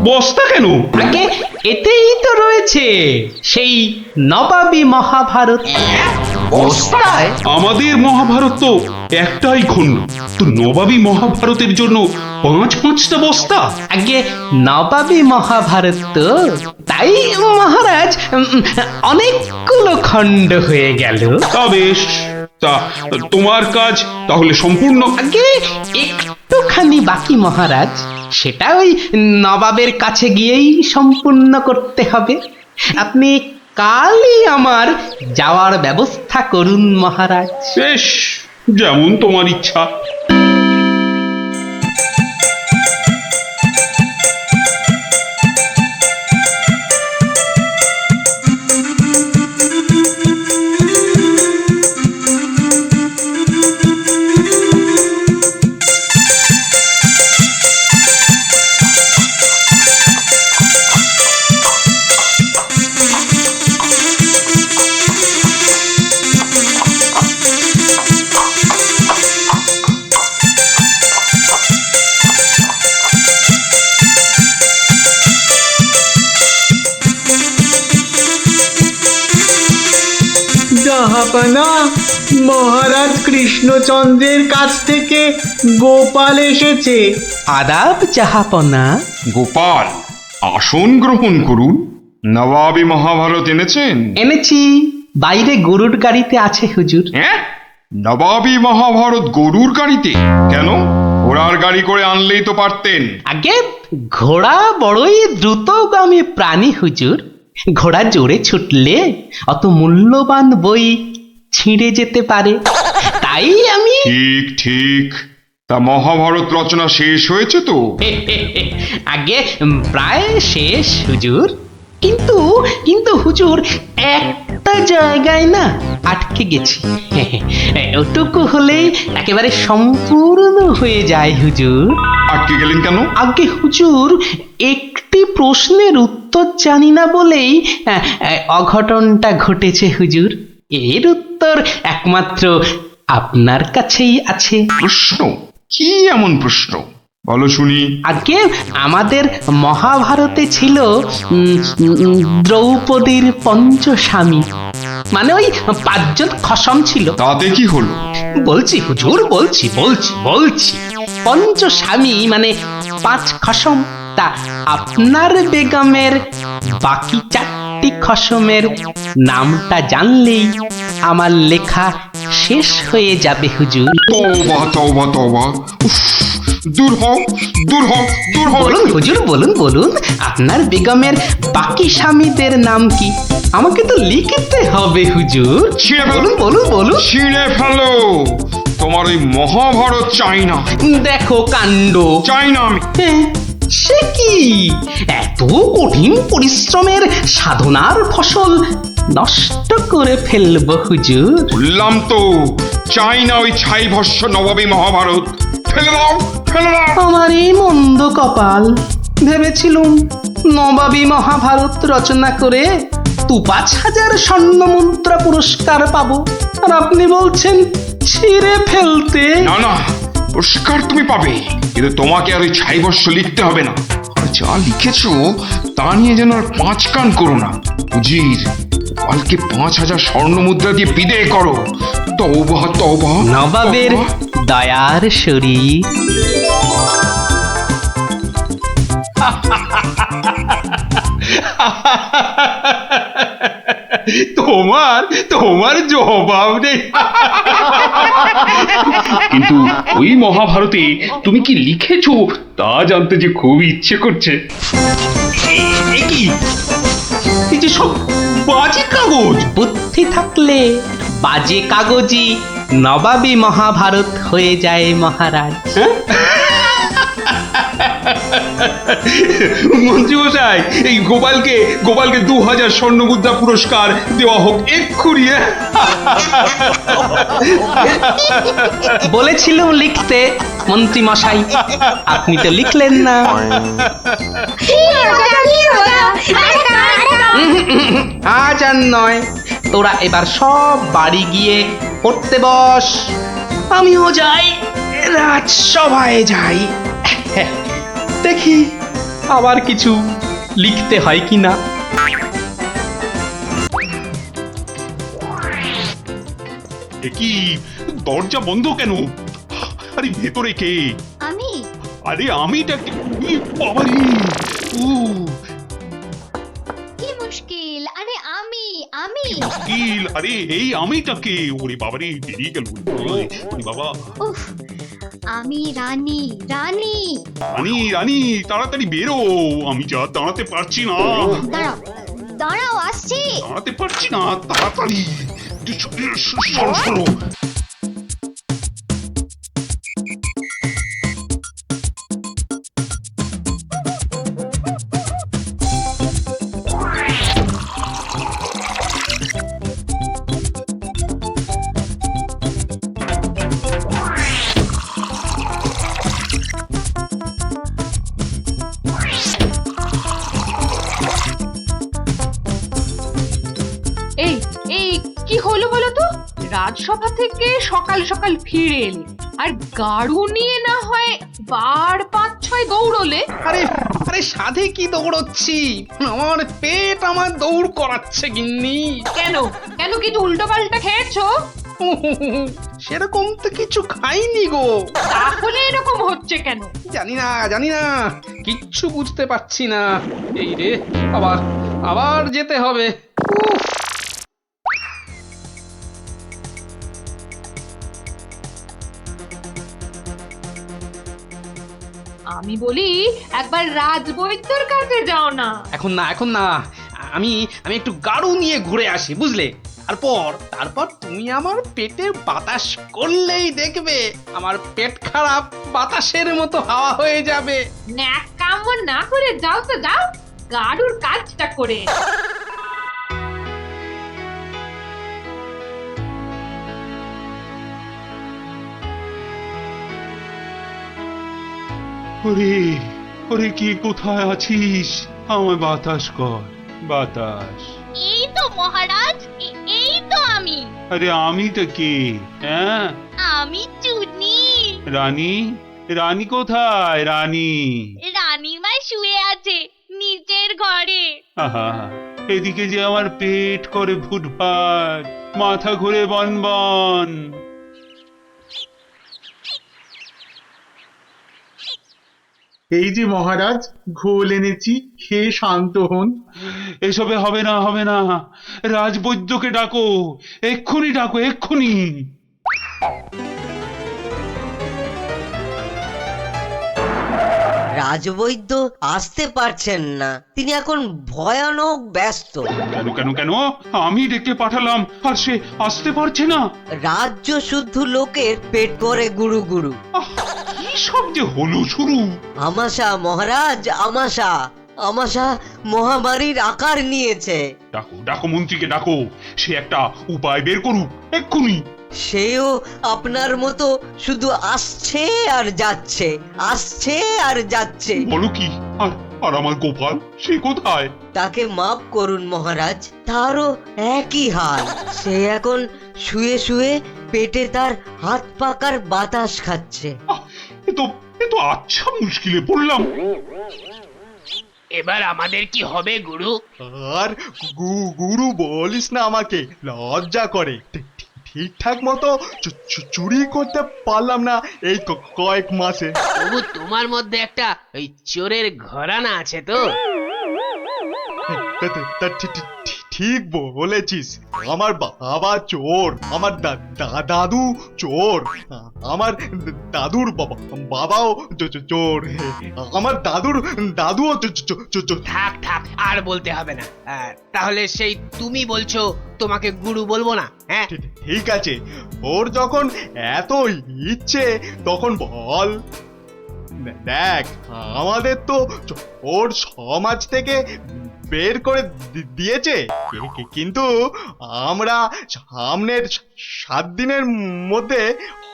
বস্তা কেন? আগে এতেই তো রয়েছে সেই নবাবী মহাভারত। বস্তায়? আমাদের মহাভারত তো একটাই খণ্ড, তো নবাবী মহাভারতের জন্য 5-5টা বস্তা? আগে নবাবী মহাভারত তো, তাই মহারাজ অনেকগুলো খণ্ড হয়ে গেল। তা বেশ, তা তোমার কাজ তাহলে সম্পূর্ণ? আগে একটুখানি বাকি মহারাজ, সেটা ওই নবাবের কাছে গিয়েই সম্পূর্ণ করতে হবে। আপনি কালই আমার যাওয়ার ব্যবস্থা করুন মহারাজ। বেশ, যেমন তোমার ইচ্ছা। জাহাপানা, মহারাজ কৃষ্ণচন্দ্রের কাছ থেকে গোপাল এসেছে। আদাব জাহাপনা। গোপাল, আসন গ্রহণ করুন। নবাবী মহাভারত এনেছেন? এনেছি, বাইরে গরুর গাড়িতে আছে হুজুর। হ্যাঁ, নবাবী মহাভারত গরুর গাড়িতে? কেন, ঘোড়ার গাড়ি করে আনলেই তো পারতেন। আগে ঘোড়া বড়ই দ্রুতগামী প্রাণী হুজুর, ঘোড়া জোরে ছুটলে অত মূল্যবান বই ছিঁড়ে যেতে পারে, তাই আমি ঠিক ঠিক। তা মহাভারত রচনা শেষ হয়েছে তো? আগে প্রায় শেষ হুজুর, কিন্তু কিন্তু হুজুর একটা জায়গায় না আটকে গেছি। ওটুকু হলেই একেবারে সম্পূর্ণ হয়ে যায় হুজুর। আটকে গেলেন কেন? আগে হুজুর একটি প্রশ্নের উত্তর জানি না বলেই অঘটনটা ঘটেছে হুজুর। এর উত্তর একমাত্র আপনার কাছেই আছে। প্রশ্ন? কি এমন প্রশ্ন, বলো শুনি। আগে আমাদের মহাভারতে ছিল দ্রৌপদীর পঞ্চস্বামী, মানে ওই 5জন খসম ছিল। তাতে কি হলো? বলছি হুজুর, বলছি বলছি বলছি পঞ্চস্বামী মানে 5 খসম। তা আপনার বেগমের বাকি 4টি খসমের নামটা জানলেই আমার লেখা শেষ হয়ে যাবে হুজুর। তওবা তওবা তওবা, উফ, দূর হও দূর হও দূর হও। বলুন হুজুর, বলুন বলুন, আপনার বেগমের বাকি স্বামীদের নাম কি? আমাকে তো লিখতে হবে হুজুর। বলুন বলুন বলুন। ছিঁড়ে ফেলো, তোমার ওই মহাভারত চাই না। দেখো কাণ্ড। চাই না আমি। সে কি, এত কঠিন পরিশ্রমের সাধনার ফসল নষ্ট করে ফেলবো হুজুর? বললাম তো, চাই না ওই ছাই ভস্য নবাবী মহাভারত। ফেলে দাও, ফেলে দাও। আমার এই মন্দ কপাল, ভেবেছিলুম নবাবী মহাভারত রচনা করে 5,000 স্বর্ণ মুদ্রা পুরস্কার পাবো, আর আপনি বলছেন ছিঁড়ে ফেলতে। না না, পুরস্কার তুমি পাবে, কিন্তু তোমাকে আর ওই ছাই ভস্য লিখতে হবে না। আর যা লিখেছো তা নিয়ে যেন আর 5 কান করো না। উজির, কালকে 5,000 স্বর্ণ মুদ্রা দিয়ে বিদেয় করো। তওবা তওবা। নবাবের দয়ার শরীর। তোমার জবাব নেই। কিন্তু ওই মহাভারতে তুমি কি লিখেছো তা জানতে যে খুব ইচ্ছে করছে। কি এই যে সব বাজে কাগজ? বুদ্ধি থাকলে বাজে কাগজই নবাবী মহাভারত হয়ে যায় মহারাজ। মন্ত্রী মশাই, এই গোপালকে 2,000 স্বর্ণ মুদ্রা পুরস্কার দেওয়া হোক এক্ষুনি। বলেছিলাম লিখতে মন্ত্রী মশাই, আপনি তো লিখলেন না। আজ আর নয়, তোরা এবার সব বাড়ি গিয়ে পড়তে বস। আমিও যাই, রাজসভায় যাই। হ্যাঁ, দেখি আবার কিছু লিখতে হয় কি না। এ কি দরজা বন্ধ কেন? আরে ভেতরে কে? আমি আরে আমিটা কি? বাবারে! ও কি মুশকিল, আরে আমি আমি মুশকিল! আরে এই আমিটা কে? ওরে বাবারে, বেরিয়ে গেল। ওরে বাবা! উফ, আমি রানী রানী। রানী রানী তাড়াতাড়ি বেরো, আমি যা দাঁড়াতে পারছি না। দাঁড়াও দাঁড়াও, আসছি। দাঁড়াতে পারছি না, তাড়াতাড়ি সরো সরো। এই এই কি হলো বলো তো? রাজসভা থেকে সকাল সকাল ফিরে এলে আর গাড়ু নিয়ে না হয় বার 5-6 দৌড়লে। আরে আরে সাধে কি দৌড়চ্ছি, আমার পেট আমার দৌড় করাচ্ছে গিন্নি। কেন কেন কিছু উল্টো পাল্টা খেয়েছো? সেরকম তো কিছু খাইনি গো। তাহলে এরকম হচ্ছে কেন? জানি না, কিচ্ছু বুঝতে পারছি না। এই রে, আবার আবার যেতে হবে। উফ, আমি বলি একবার রাজবৈদ্যর কাছে যাও না। এখন না, আমি একটু গাড়ু নিয়ে ঘুরে আসি, বুঝলে? তারপর তুমি আমার পেটে বাতাস করলেই দেখবে আমার পেট খারাপ বাতাসের মতো হাওয়া হয়ে যাবে। ন্যাক কাম না করে যাও তো যাও, গাড়ুর কাজটা করে। ওরে ওরে, কি কোথায় আছিস? আমায় বাতাস কর, বাতাস। এই তো মহারাজ, এই তো আমি। আরে আমিটা কে? হ্যাঁ, আমি চুনি। রানী? রানী কোথায়? রানী রানীমা শুয়ে আছে নিচের ঘরে। আহা, এদিকে যে আমার পেট করে ফুটফাট, মাথা ঘুরে বনবন। এই যে মহারাজ, ঘোল এনেছি, খেয়ে শান্ত হন। এসবে হবে না, হবে না। রাজবৈদ্যকে ডাকো, এক্ষুনি ডাকো, এক্ষুনি। রাজবৈদ্য আসতে পারছেন না, তিনি এখন ভয়ানক ব্যস্ত। কেন কেন কেন? আমি ডেকে পাঠালাম আর সে আসতে পারছে না। রাজ্য শুদ্ধ লোকের পেট করে গুরু গুরু। কি সব যে হলো শুরু! আমাশা মহারাজ, আমাশা আমাশা মহামারীর আকার নিয়েছে। ডাকো ডাকো, মন্ত্রীকে ডাকো, সে একটা উপায় বের করুক এক্ষুনি। সেও আপনার মতো শুধু আসছে আর যাচ্ছে, আসছে আর যাচ্ছে। বলো কি? আর আর আমার গোপাল, সে কোথায়? তাকে মাফ করুন মহারাজ, তারও একই হাল। সে এখন শুয়ে শুয়ে পেটে তার হাত পাকার বাতাস খাচ্ছে। এ তো আচ্ছা মুশকিলে পড়লাম। এবার আমাদের কি হবে গুরু? আর গুরু বলিস না, আমাকে লজ্জা করে। ঠিকঠাক মতো চুরি করতে পারলাম না এই কয়েক মাসে। তবু তোমার মধ্যে একটা ওই চোরের ঘরানা আছে তো? ঠিক বলেছিস, আমার বাবা চোর, আমার দাদু চোর, আমার দাদুর বাবাও চোর, আমার দাদুও চোর। থাক থাক, আর বলতে হবে না। তাহলে সেই তুমি বলছো তোমাকে গুরু বলবো না? হ্যাঁ ঠিক আছে, ওর যখন এত ইচ্ছে তখন বল। দেখ, আমাদের তো ওর সমাজ থেকে বের করে দিয়েছে, কিন্তু আমরা সামনের 7 দিনের মধ্যে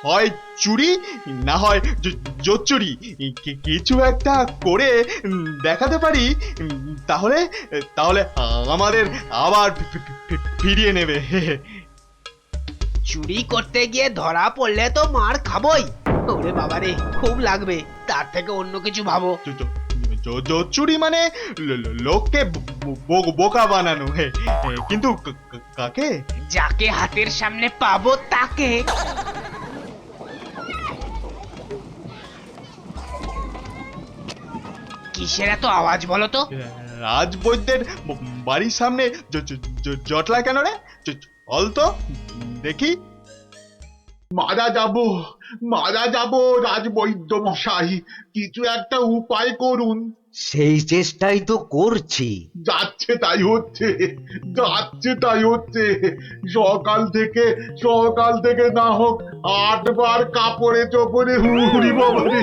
হয় চুরি না হয় জোচ্চুরি কিছু একটা করে দেখাতে পারি, তাহলে তাহলে আমাদের আবার ফিরিয়ে নেবে। চুরি করতে গিয়ে ধরা পড়লে তো মার খাবই। ওরে বাবা রে, খুব লাগবে, তার থেকে অন্য কিছু ভাবো। জোচ্চুরি মানে লোককে বোকা বানানো, কিন্তু কাকে? যাকে হাতের সামনে পাবো তাকে। কিসের এত আওয়াজ বলো তো? রাজবৈদ্যের বাড়ির সামনে জটলা কেন রে? চল তো দেখি। মারা যাব রাজবৈদ্য মশাই, কিছু একটা উপায় করুন। সেই চেষ্টাই তো করছি। যাচ্ছে তাই হচ্ছে। সকাল থেকে না হোক 8 বার কাপড়ে চোপড়ে হুড়ি বাবা রে,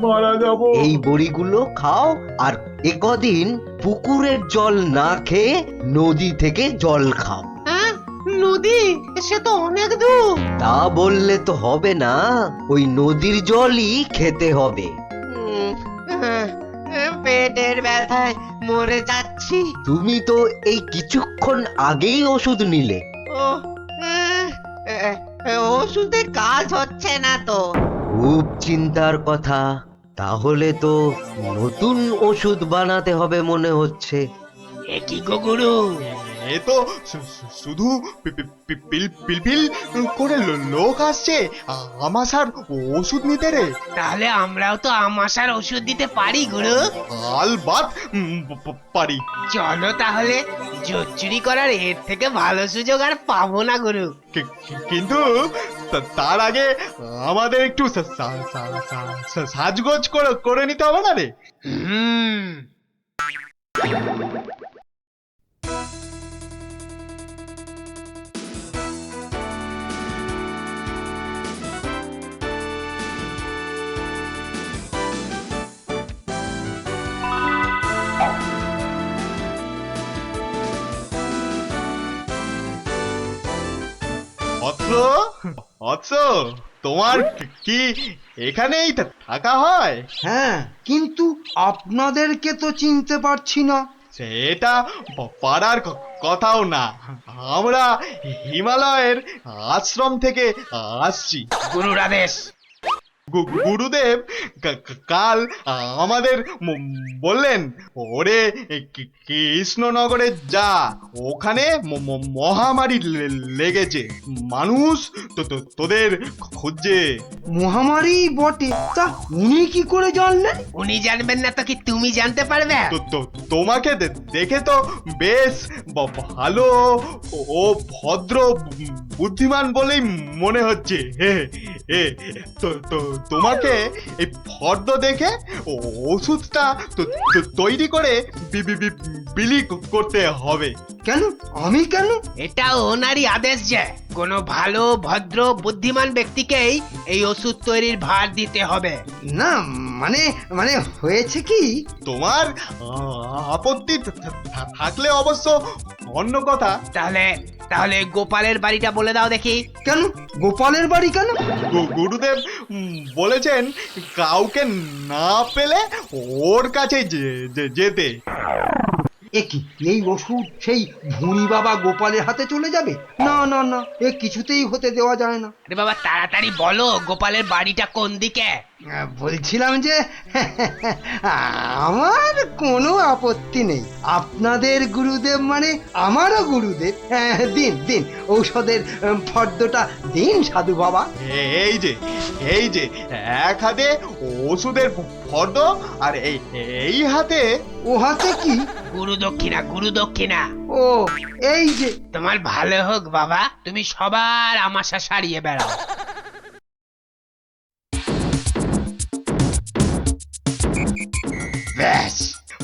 মারা যাব। এই বড়িগুলো খাও, আর একদিন পুকুরের জল না খেয়ে নদী থেকে জল খাও। নদী, সে তো অনেক দূর। তা বললে তো হবে না, ওই নদীর জলই খেতে হবে। পেটের ব্যথায় মরে যাচ্ছি। তুমি তো এই কিছুক্ষণ আগেই ওষুধ নিলে। ওষুধে কাজ হচ্ছে না তো। খুব চিন্তার কথা, তাহলে তো নতুন ওষুধ বানাতে হবে মনে হচ্ছে। এ কি গো গুরু, এ তো শুধু পিলপিল করে লোক আসছে আমাশার ওষুধ নিতে রে। তাহলে আমরাও তো আমাশার ওষুধ দিতে পারি গুরু। আলবাত পারি। চলো তাহলে, জোচ্চুরি করার এর থেকে ভালো সুযোগ আর পাবো না গুরু। কিন্তু তার আগে আমাদের একটু সাজগোজ করে নিতে হবে না রে? তোমার কি এখানেই থাকা হয়? হ্যাঁ, কিন্তু আপনাদেরকে তো চিনতে পারছি না। সেটা পারার কথাও না, আমরা হিমালয়ের আশ্রম থেকে আসছি। গুরুর আদেশ। গুরুদেব কাল আমাদের বললেন, ওরে কৃষ্ণনগরে যা, ওখানে মহামারী লেগেছে, মানুষ তোদের খুঁজছে। মহামারী বটে, তা উনি কি করে জানলেন? উনি জানবেন না তো কি তুমি জানতে পারবে? তোমাকে দেখে তো বেশ ভালো ও ভদ্র বুদ্ধিমান বলেই মনে হচ্ছে। তোমাকে এই ফর্দ দেখে ওষুধটা তৈরি করে বিলি করতে হবে। কেন আমি কেন? এটা ওনারই আদেশ যে কোনো ভালো ভদ্র বুদ্ধিমান ব্যক্তিকেই এই ওষুধ তৈরির ভার দিতে হবে। না মানে মানে হয়েছে কি, তোমার আপত্তি থাকলে অবশ্য অন্য কথা। তাহলে গোপালের বাড়িটা বলে দাও দেখি। কেন গোপালের বাড়ি কেন? গুরুদেব বলেছেন কাউকে না পেলে ওর কাছে যেতে। একই এই ওষুধ সেই ভুঁড়ি বাবা গোপালের হাতে চলে যাবে? না না না, এ কিছুতেই হতে দেওয়া যায় না। রে বাবা, তাড়াতাড়ি বলো গোপালের বাড়িটা কোন দিকে। বলছিলাম যে আমার কোনো আপত্তি নেই, আপনাদের গুরুদেব মানে আমারও গুরুদেব। দিন দিন ঔষধের ফর্দটা দিন সাধু বাবা। এই যে এক হাতে ওষুধের ফর্দ, আর এই হাতে। ও হাতে কি? গুরু দক্ষিণা। ও এই যে। তোমার ভালো হোক বাবা, তুমি সবার আমাশা সারিয়ে বেড়াও। ব্যাস,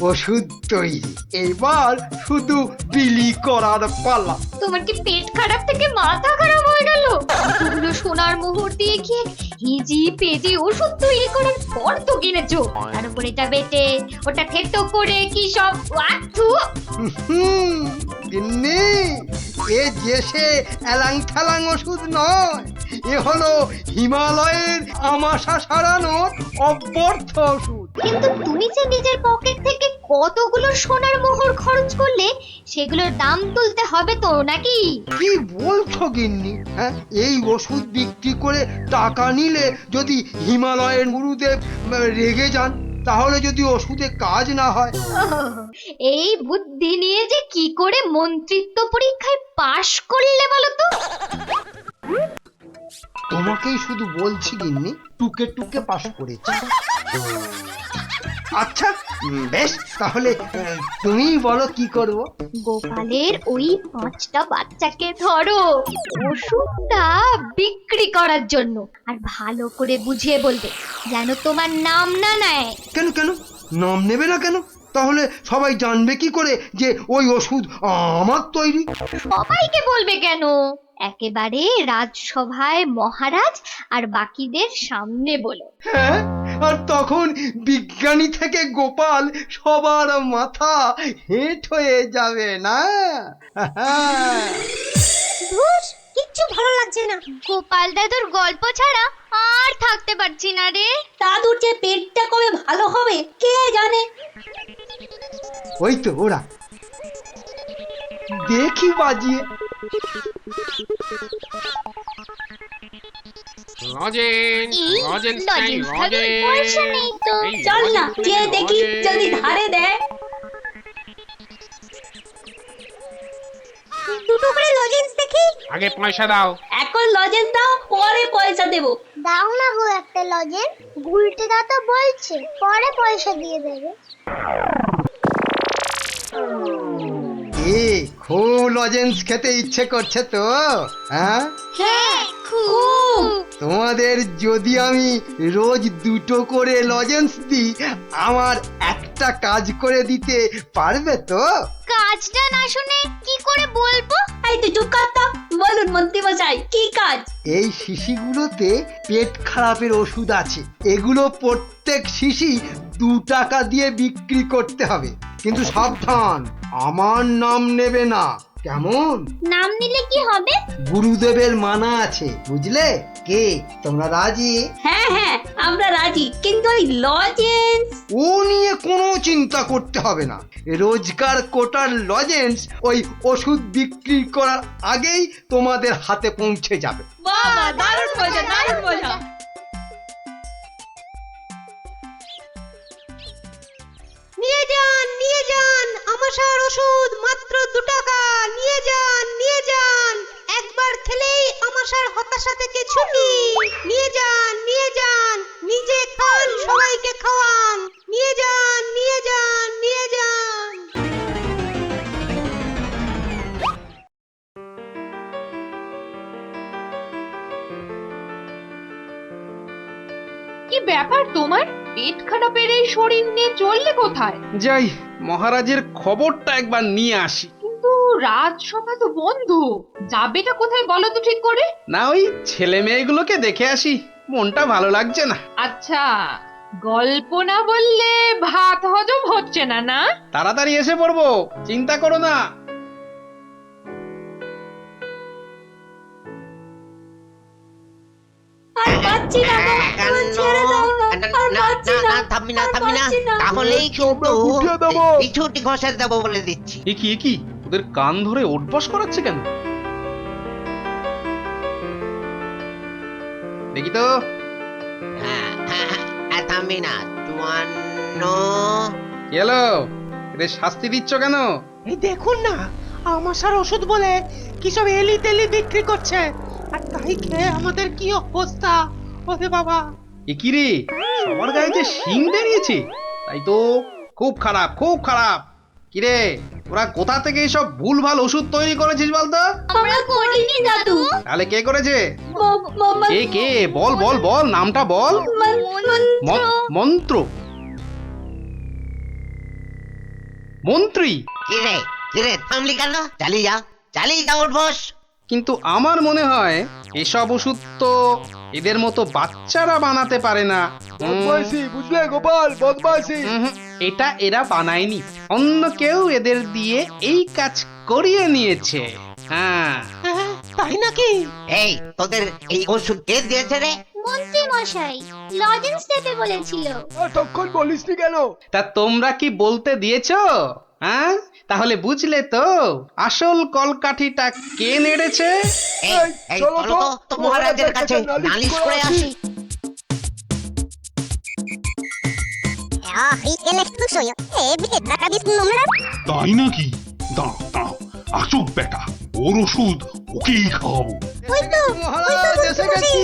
ওষুধ তৈরি, এবার শুধু বিলি করার পালা। তোমার কি পেট খারাপ থেকে মাথা খারাপ হয়ে গেল? এতগুলো সোনার মোহর দিয়ে কি হিজি পেজি ওষুধ তৈরি করার পর তো কিনেছো, তার উপর এটা বেটে ওটা থেতো করে কি সব ওয়াথু। গিন্নি, এ যে সে এলাং থালাং ওষুধ নয়, এ হলো হিমালয়ের আমাশা সারানোর অব্যর্থ ওষুধ। কিন্তু তুমি যে নিজের পকেট থেকে কতগুলো সোনার মোহর খরচ করলে সেগুলোর দাম তুলতে হবে তো নাকি? কি বলছো গিন্নি? হ্যাঁ, এই ওষুধ বিক্রি করে টাকা নিলে যদি হিমালয়ের গুরুদেব রেগে যান, তাহলে যদি ওষুধে কাজ না হয়। এই বুদ্ধি নিয়ে যে কি করে মন্ত্রিত্ব পরীক্ষায় পাশ করলে বলো তো? তোমাকেই শুধু বলছি গিন্নি, টুকে টুকে পাশ করেছি। আচ্ছা বেশ, তাহলে তুমিই বলো কি করব। গোপালের ওই 5টা বাচ্চাকে ধরো ওষুধটা বিক্রি করার জন্য, আর ভালো করে বুঝিয়ে বলবে যেন তোমার নাম না নেয়। কেন কেন নাম নেবে না কেন? তাহলে সবাই জানবে কি করে যে ওই ওষুধ আমার তৈরি? সবাইকে বলবে কেন, একেবারে রাজসভায় মহারাজ আর বাকিদের সামনে বলো। হ্যাঁ, আর তখন বিজ্ঞানী থেকে গোপাল সবার মাথা হেঁট হয়ে যাবে না? কিচ্ছু ভালো লাগছে না, গোপাল দাদুর গল্প ছাড়া আর থাকতে পারছি না রে। দাদুর যে পেটটা কবে ভালো হবে কে জানে। ওই তো ওরা, দেখি বাজিয়ে। চল না যে দেখি যদি ধারে দেয়। দুটো করে লজেন্স দেখি। আগে পয়সা দাও। এখন লজেন্স দাও, পরে পয়সা দেবো। দাও না গো একটা লজেন্স, গুলটে দাদা বলছে পরে পয়সা দিয়ে দেবে। খুব লজেন্স খেতে ইচ্ছে করছে তো? হ্যাঁ হ্যাঁ খুব। তোমাদের যদি আমি রোজ 2টো করে লজেন্স দিই, আমার একটা কাজ করে দিতে পারবে তো? কাজটা না শুনে কি করে বলবো? এই তুই চুপ কর তো। বলুন মন্ত্রী মশাই, কি কাজ? এই শিশিগুলোতে পেট খারাপের ওষুধ আছে, এগুলো প্রত্যেক শিশি 2 টাকা দিয়ে বিক্রি করতে হবে। কিন্তু সাবধান, আমার নাম নেবে না, কেমন? নাম নিলে কি হবে? গুরুদেবের মানা আছে, বুঝলে? কে তোমরা রাজি? হ্যাঁ হ্যাঁ আমরা রাজি, কিন্তু ওই লজেন্স ও নিয়ে কোনো চিন্তা করতে হবে না। রোজকার কোটার লজেন্স ওই ওষুধ বিক্রি করার আগেই তোমাদের হাতে পৌঁছে যাবে। বাবা দারুণ মজা, দারুণ মজা। নিয়ে যান আমাশার ওষুধ, মাত্র 2 টাকা। নিয়ে যান, একবার খেলেই আমাশার হতাশা থেকে ছুটি। নিয়ে যান, নিজে খান, সবাইকে খাওয়ান। নিয়ে যান। কি ব্যাপার তোমার? পেট খারাপের এই শরীর নিয়ে চললে কোথায়? যাই মহারাজের খবরটা একবার নিয়ে আসি। কিন্তু রাজসভা তো বন্ধ, যাবেটা কোথায় বলো তো ঠিক করে? না ওই ছেলে মেয়েগুলোকে দেখে আসি, মনটা ভালো লাগছে না। আচ্ছা, গল্প না বললে ভাত হজম হচ্ছে না না? তাড়াতাড়ি এসে পড়বো, চিন্তা করো না। আর পাচ্ছি না গো, আমার ছেড়ে দাও না। আর পাচ্ছি না, থামবি না, তাহলেই কিন্তু এই ছুটি ঘষে দেবো বলে দিচ্ছি। কি ওদের কান ধরে ওঠবস করাচ্ছে কেন? দেখি তো। থামবি না, 54। কি হলো? এদের শাস্তি দিচ্ছ কেন? এই দেখুন না, আমাশার ওষুধ বলে কি সব এলি তেলি বিক্রি করছে, আর তাই খেয়ে আমাদের কি অবস্থা। ওরে বাবা, এ কি রে, সবার গায়ে যে শিং বেরিয়েছে, তাই তো খুব খারাপ। কি রে, ওরা কোথা থেকে এইসব ভুলভাল ওষুধ তৈরি করেছিস বলতো? আমরা করিনি দাদু। তাহলে কে করেছে? কে বল, নামটা বল। মন্ত্রী। কিরে থামলি কেন? চালিয়ে যা উঠবস। কিন্তু আমার মনে হয় এসব ওষুধ তো এদের মতো বাচ্চারা বানাতে পারে না। বুঝলে গোপাল, বদমাইশি। এটা এরা বানায়নি, অন্য কেউ এদের দিয়ে এই কাজ করিয়ে নিয়েছে। হ্যাঁ তাই নাকি? এই তোদের এই ওষুধ কে দিয়েছে রে? মন্ত্রী মশাই লজেন্স দিতে বলেছিল। তখন বলিসনি কেন? তা তোমরা কি বলতে দিয়েছো? হ্যাঁ, তাহলে বুঝলে তো আসল কলকাঠিটা কে নেড়েছে? এই চলো তো মহারাজের কাছে নালিশ করে আসি। তাই নাকি? দাঁড়াও দাঁড়াও, আসুক বেটা, ওর ওষুধ ওকেই খাওয়াবো। মহারাজ এসে গেছি।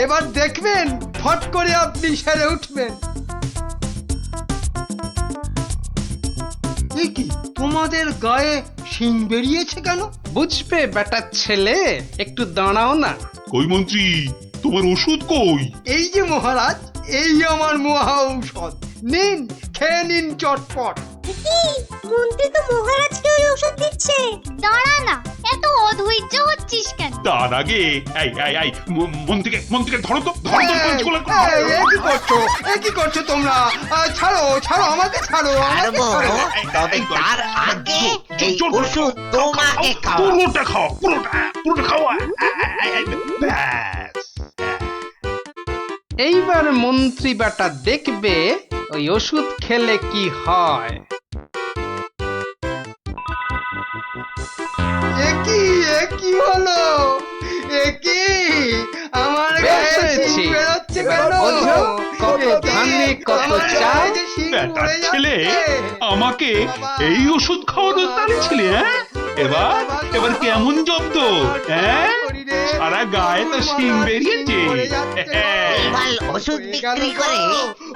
এবার দেখবেন ফট করে আপনি সেরে উঠবেন। এ কি, তোমাদের গায়ে শিং বেরিয়েছে কেন? বুঝবে বেটা ছেলে, একটু দাঁড়াও না। কই মন্ত্রী, তোমার ওষুধ কই? এই যে মহারাজ, এই আমার মহা ঔষধ, নিন খেয়ে নিন চটপট। মন্ত্রী তো মহারাজকে ওই ওষুধ দিচ্ছে। দাঁড়া না, এত অধৈর্য হচ্ছিস কেন? তার আগে এই মন্ত্রীকে ধরো তো, ধরো তো পঞ্চগুলো। এ কি করছো তোমরা? ছাড়ো ছাড়ো, আমাকে ছাড়ো, আমাকে ছাড়ো। তবে তার আগে এই ওষুধ তোমাকে খাও। পুরোটা খাও, পুরোটা খাওয়া। ব্যাস। এইবার মন্ত্রী বেটা দেখবে ওই ওষুধ খেলে কি হয়। এ কি হলো? এ কি আমার গায়ে শিং বেরোচ্ছে কেন? কত ধানে কত চাল। বেটার ছেলে, আমাকে এই ওষুধ খাওয়ানোর দাঁড়িয়ে ছিলে? এবার কেমন জব্দ? হ্যাঁ, সারা গায়ে তো শিং বেরিয়েছে। এবার ওষুধ বিক্রি করে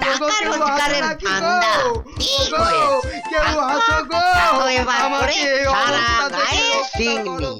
টাকা রোজগারের ধান্দা ঠিক হয়েছে। কেউ হাসো গো, এবার করে সারা গায়ে শিং নেই।